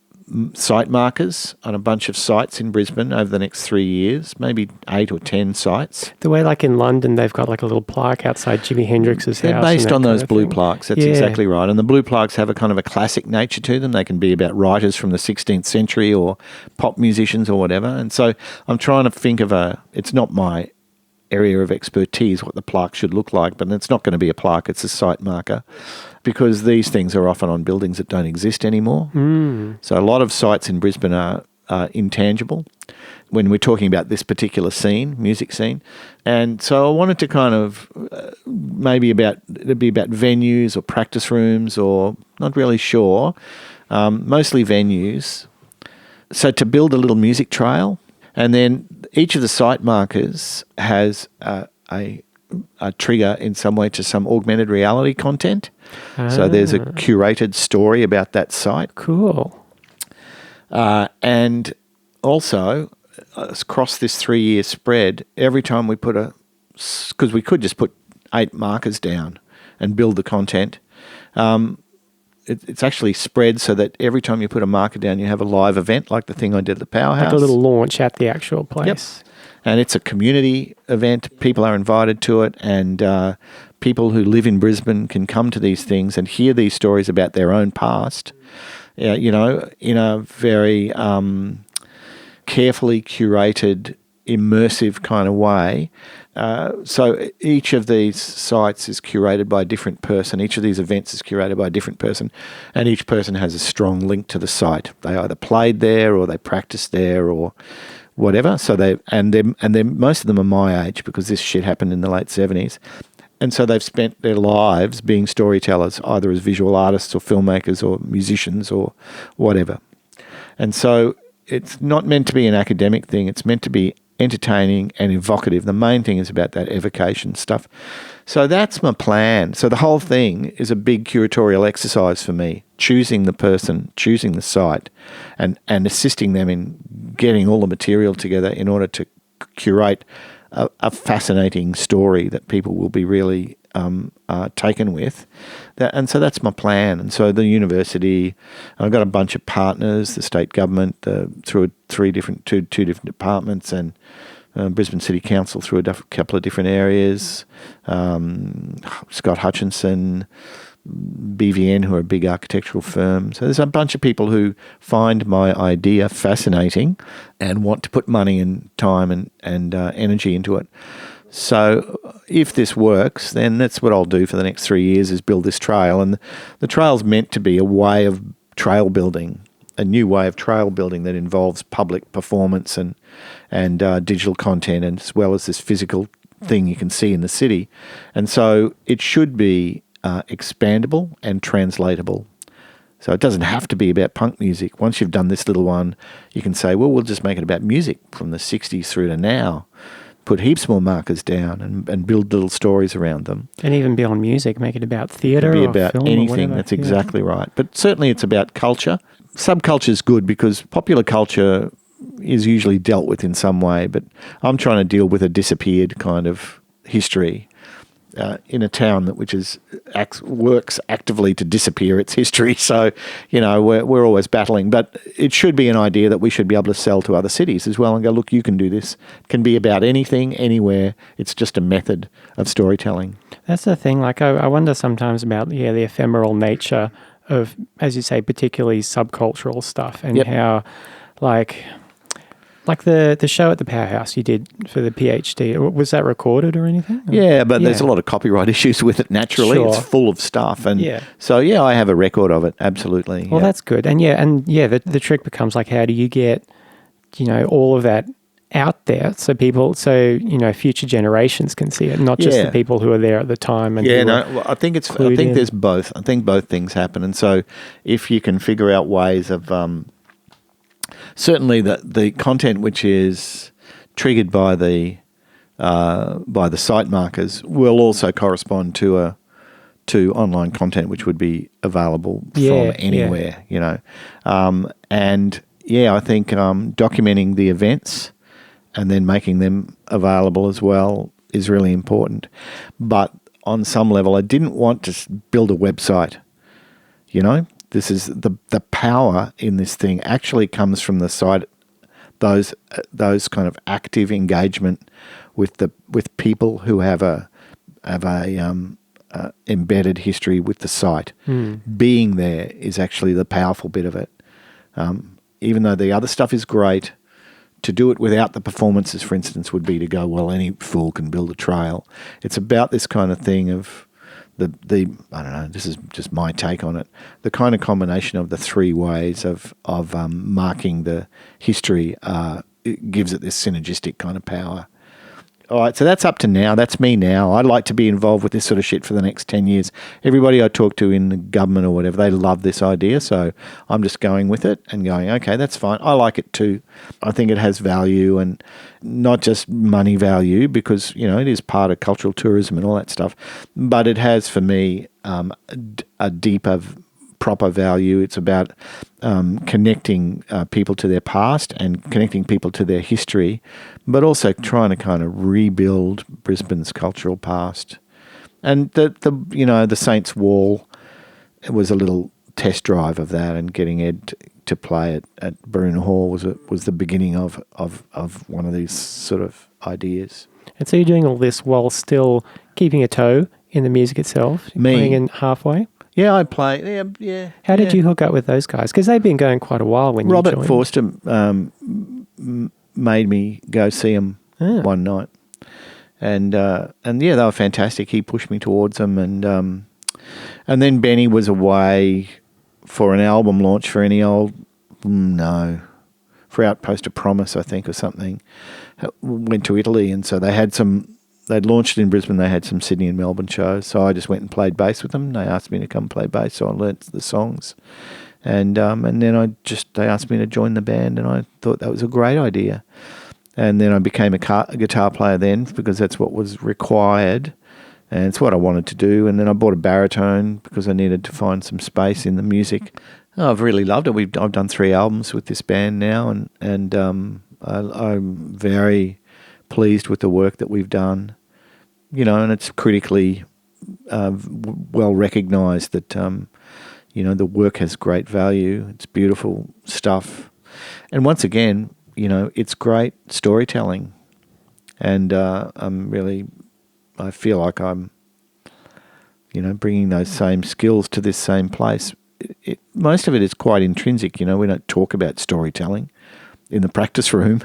site markers on a bunch of sites in Brisbane over the next 3 years, maybe 8 or 10 sites. The way like in London, they've got like a little plaque outside Jimi Hendrix's house. They're based on those blue plaques. That's exactly right. And the blue plaques have a kind of a classic nature to them. They can be about writers from the 16th century or pop musicians or whatever. And so I'm trying to think of it's not my area of expertise what the plaque should look like, but it's not going to be a plaque, it's a site marker, because these things are often on buildings that don't exist anymore. So a lot of sites in Brisbane are intangible when we're talking about this particular scene, music scene. And so I wanted to kind of it'd be about venues or practice rooms, or not really sure, mostly venues. So to build a little music trail. And then each of the site markers has a trigger in some way to some augmented reality content. So there's a curated story about that site. Cool. And also, across this 3-year spread, every time we because we could just put 8 markers down and build the content, it's actually spread so that every time you put a marker down, you have a live event, like the thing I did at the Powerhouse. Like a little launch at the actual place. Yep. And it's a community event. People are invited to it, and people who live in Brisbane can come to these things and hear these stories about their own past, in a very carefully curated, immersive kind of way. So each of these sites is curated by a different person. Each of these events is curated by a different person, and each person has a strong link to the site. They either played there, or they practiced there, or whatever. So they're most of them are my age because this shit happened in the late 70s. And so they've spent their lives being storytellers, either as visual artists or filmmakers or musicians or whatever. And so it's not meant to be an academic thing. It's meant to be entertaining and evocative. The main thing is about that evocation stuff. So that's my plan. So the whole thing is a big curatorial exercise for me, choosing the person, choosing the site, and assisting them in getting all the material together in order to curate a fascinating story that people will be really taken with. And so that's my plan. And so the university, I've got a bunch of partners, the state government through two different departments, and Brisbane City Council through a couple of different areas, Scott Hutchinson, BVN, who are a big architectural firm. So there's a bunch of people who find my idea fascinating and want to put money and time and energy into it. So if this works, then that's what I'll do for the next 3 years, is build this trail. And the trail's meant to be a way of trail building, a new way of trail building that involves public performance and digital content, and as well as this physical thing you can see in the city. And so it should be expandable and translatable. So it doesn't have to be about punk music. Once you've done this little one, you can say, well, we'll just make it about music from the 60s through to now. Put heaps more markers down and build little stories around them. And even beyond music, make it about theatre or about film anything. or That's exactly right. But certainly it's about culture. Subculture is good because popular culture is usually dealt with in some way, but I'm trying to deal with a disappeared kind of history in a town which works actively to disappear its history. So, we're always battling. But it should be an idea that we should be able to sell to other cities as well and go, look, you can do this. It can be about anything, anywhere. It's just a method of storytelling. That's the thing. Like, I wonder sometimes about the ephemeral nature of, as you say, particularly subcultural stuff, and how, like the show at the Powerhouse you did for the PhD, was that recorded or anything? Yeah, but there's a lot of copyright issues with it naturally. Sure. It's full of stuff. And so, I have a record of it, absolutely. Well, that's good. And the trick becomes like, how do you get, all of that out there so future generations can see it, not just the people who are there at the time. And I think there's both. I think both things happen. And so if you can figure out ways of... certainly the content which is triggered by the site markers will also correspond to online content which would be available from anywhere, I think documenting the events and then making them available as well is really important. But on some level, I didn't want to build a website, This is the power in this thing actually comes from the site, those kind of active engagement with people who have a embedded history with the site. Being there is actually the powerful bit of it. Even though the other stuff is great, to do it without the performances, for instance, would be to go, well, any fool can build a trail. It's about this kind of thing of the I don't know, this is just my take on it, the kind of combination of the three ways of marking the history it gives it this synergistic kind of power. All right, so that's up to now. That's me now. I'd like to be involved with this sort of shit for the next 10 years. Everybody I talk to in the government or whatever, they love this idea, so I'm just going with it and going, okay, that's fine. I like it too. I think it has value, and not just money value, because, it is part of cultural tourism and all that stuff, but it has, for me, a deeper, proper value. It's about connecting people to their past and connecting people to their history, but also trying to kind of rebuild Brisbane's cultural past. And the Saints Wall was a little test drive of that, and getting Ed to play it at Baroona Hall was the beginning of one of these sort of ideas. And so you're doing all this while still keeping a toe in the music itself? Playing in halfway? Yeah, I play. Yeah. How did you hook up with those guys? Because they've been going quite a while when Robert you joined. Forster made me go see them one night, and they were fantastic. He pushed me towards them, and then Benny was away for an album launch for any old for Outpost of Promise, I think, or something. Went to Italy, and so they'd launched it in Brisbane. They had some Sydney and Melbourne shows, so I just went and played bass with them. They asked me to come play bass, so I learnt the songs, and then they asked me to join the band, and I thought that was a great idea. And then I became a guitar player then, because that's what was required, and it's what I wanted to do. And then I bought a baritone because I needed to find some space in the music. I've really loved it. I've done 3 albums with this band now, and I'm very pleased with the work that we've done. And it's critically well recognised that the work has great value. It's beautiful stuff, and once again, it's great storytelling, and I feel like I'm, bringing those same skills to this same place. Most of it is quite intrinsic. We don't talk about storytelling in the practice room.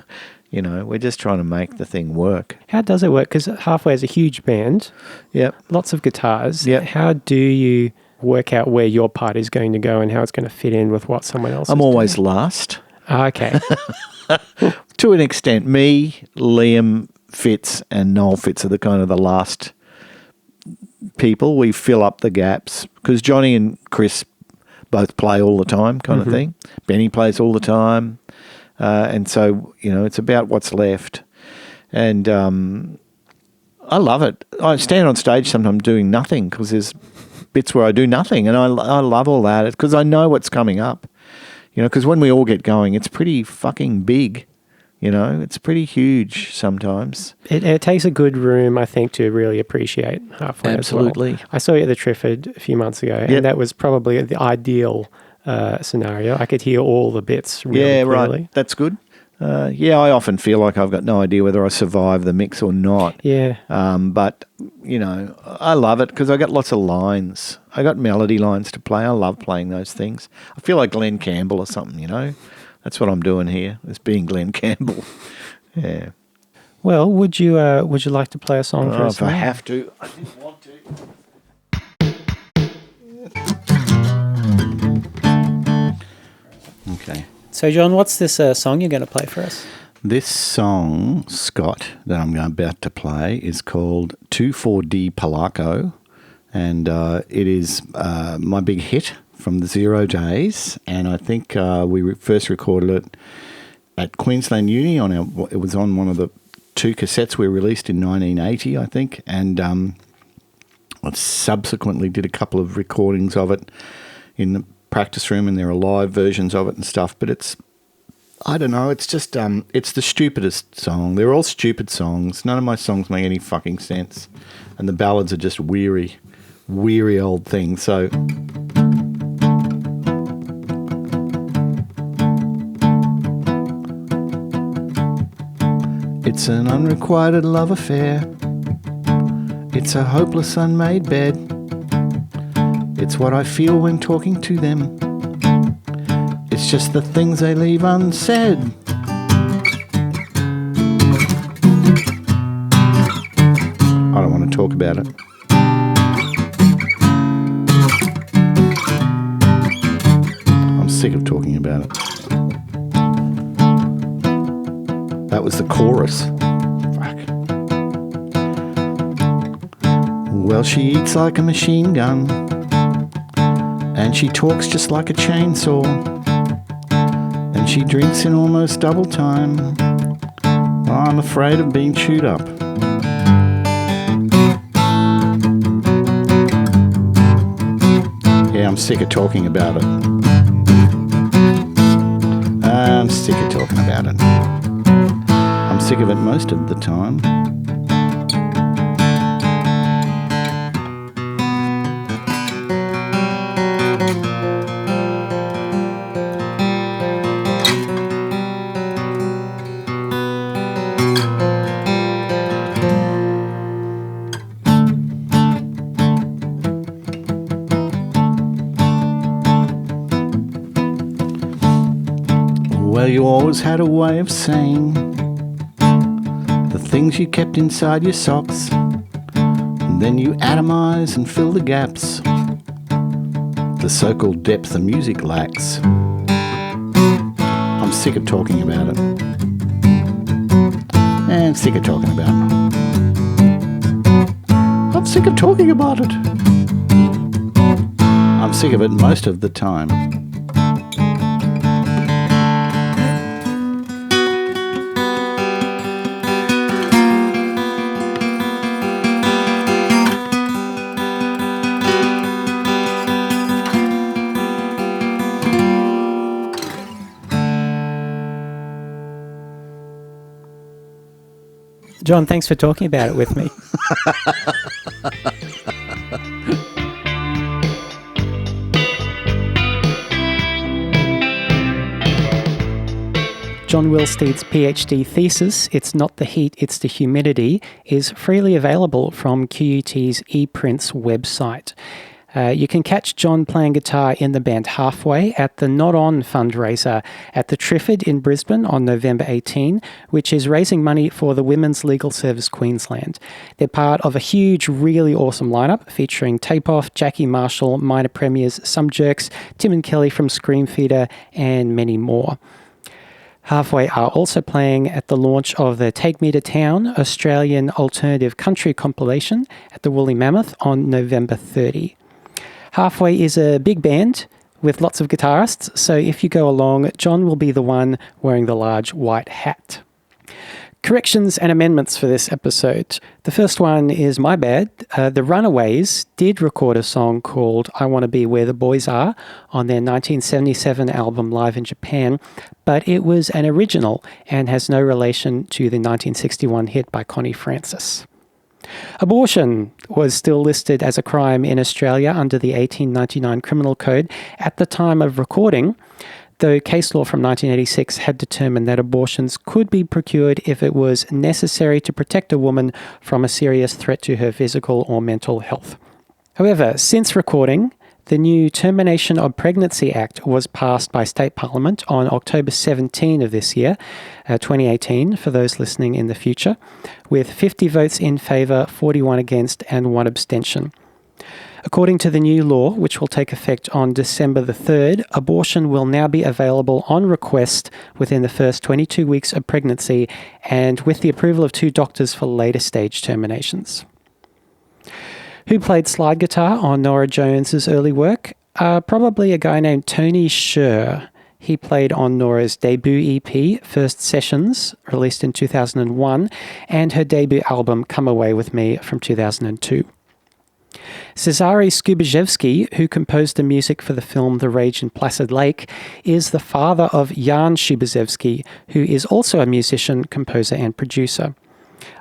We're just trying to make the thing work. How does it work? Because Halfway is a huge band. Yeah. Lots of guitars. Yeah. How do you work out where your part is going to go and how it's going to fit in with what someone else is I'm doing? always last. Okay. To an extent. Me, Liam, Fitz and Noel Fitz are the last people. We fill up the gaps because Johnny and Chris both play all the time kind of thing. Benny plays all the time. And so, it's about what's left. And I love it. I stand on stage sometimes doing nothing because there's bits where I do nothing. And I love all that because I know what's coming up. Because when we all get going, it's pretty fucking big. It's pretty huge sometimes. It takes a good room, I think, to really appreciate Halfway. Absolutely. As well. I saw you at the Trifford a few months ago, and that was probably the ideal scenario. I could hear all the bits really clearly. Right. That's good. I often feel like I've got no idea whether I survive the mix or not. Yeah. But, I love it because I got lots of lines. I got melody lines to play. I love playing those things. I feel like Glenn Campbell or something, That's what I'm doing here, is being Glenn Campbell. Yeah. Well, would you like to play a song for us? If I have to. I didn't want to. Okay. So, John, what's this song you're going to play for us? This song, Scott, that I'm about to play is called 24D Polaco, and it is my big hit from the Xero days, and I think we first recorded it at Queensland Uni it was on one of the 2 cassettes we released in 1980, I think, and I subsequently did a couple of recordings of it in the practice room, and there are live versions of it and stuff, but it's just it's the stupidest song. They're all stupid songs. None of my songs make any fucking sense, and the ballads are just weary old things. So it's an unrequited love affair. It's a hopeless unmade bed. It's what I feel when talking to them. It's just the things they leave unsaid. I don't want to talk about it. I'm sick of talking about it. That was the chorus. Fuck. Well, she eats like a machine gun, and she talks just like a chainsaw, and she drinks in almost double time. I'm afraid of being chewed up. Yeah, I'm sick of talking about it. I'm sick of talking about it. I'm sick of it most of the time. Well, you always had a way of saying the things you kept inside your socks, and then you atomize and fill the gaps the so-called depth the music lacks. I'm sick of talking about it. I'm sick of talking about it. I'm sick of talking about it. I'm sick of it most of the time. John, thanks for talking about it with me. John Willsteed's PhD thesis, It's Not the Heat, It's the Humidity, is freely available from QUT's ePrints website. You can catch John playing guitar in the band Halfway at the Not On fundraiser at the Triffid in Brisbane on November 18, which is raising money for the Women's Legal Service Queensland. They're part of a huge, really awesome lineup featuring Tape Off, Jackie Marshall, Minor Premiers, Some Jerks, Tim and Kelly from Screamfeeder, and many more. Halfway are also playing at the launch of the Take Me to Town Australian Alternative Country compilation at the Woolly Mammoth on November 30. Halfway is a big band with lots of guitarists, so if you go along, John will be the one wearing the large white hat. Corrections and amendments for this episode. The first one is my bad. The Runaways did record a song called I Want to Be Where the Boys Are on their 1977 album Live in Japan, but it was an original and has no relation to the 1961 hit by Connie Francis. Abortion was still listed as a crime in Australia under the 1899 Criminal Code at the time of recording, though case law from 1986 had determined that abortions could be procured if it was necessary to protect a woman from a serious threat to her physical or mental health. However, since recording, the new Termination of Pregnancy Act was passed by State Parliament on October 17 of this year, 2018, for those listening in the future, with 50 votes in favour, 41 against, and 1 abstention. According to the new law, which will take effect on December the 3rd, abortion will now be available on request within the first 22 weeks of pregnancy and with the approval of 2 doctors for later stage terminations. Who played slide guitar on Norah Jones's early work? Probably a guy named Tony Scher. He played on Nora's debut EP, First Sessions, released in 2001, and her debut album, Come Away With Me, from 2002. Cezary Skubajewski, who composed the music for the film The Rage in Placid Lake, is the father of Jan Skubajewski, who is also a musician, composer, and producer.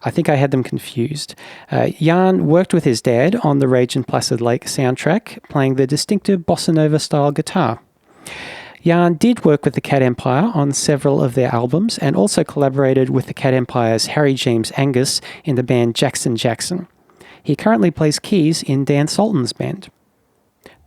I think I had them confused. Jan worked with his dad on the Rage in Placid Lake soundtrack, playing the distinctive bossa nova style guitar. Jan did work with the Cat Empire on several of their albums and also collaborated with the Cat Empire's Harry James Angus in the band Jackson Jackson. He currently plays keys in Dan Sultan's band.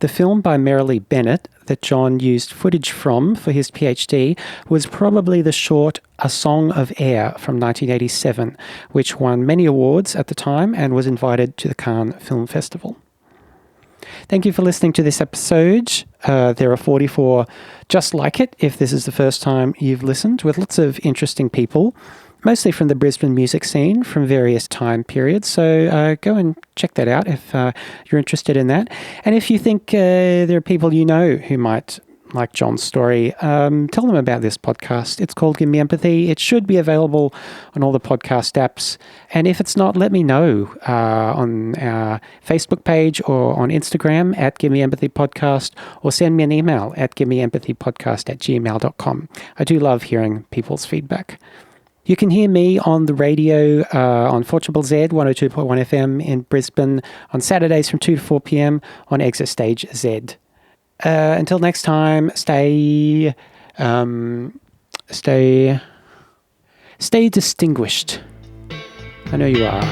The film by Merrilee Bennett that John used footage from for his PhD was probably the short A Song of Air from 1987, which won many awards at the time and was invited to the Cannes Film Festival. Thank you for listening to this episode. There are 44 just like it, if this is the first time you've listened, with lots of interesting people, mostly from the Brisbane music scene from various time periods. So go and check that out if you're interested in that. And if you think there are people you know who might like John's story, tell them about this podcast. It's called Gimme Empathy. It should be available on all the podcast apps. And if it's not, let me know on our Facebook page or on Instagram at Gimme Empathy Podcast, or send me an email at gimmeempathypodcast@gmail.com. I do love hearing people's feedback. You can hear me on the radio on 4ZZZ 102.1 FM in Brisbane on Saturdays from 2 to 4 p.m. on Exit Stage Z. Until next time, stay distinguished. I know you are.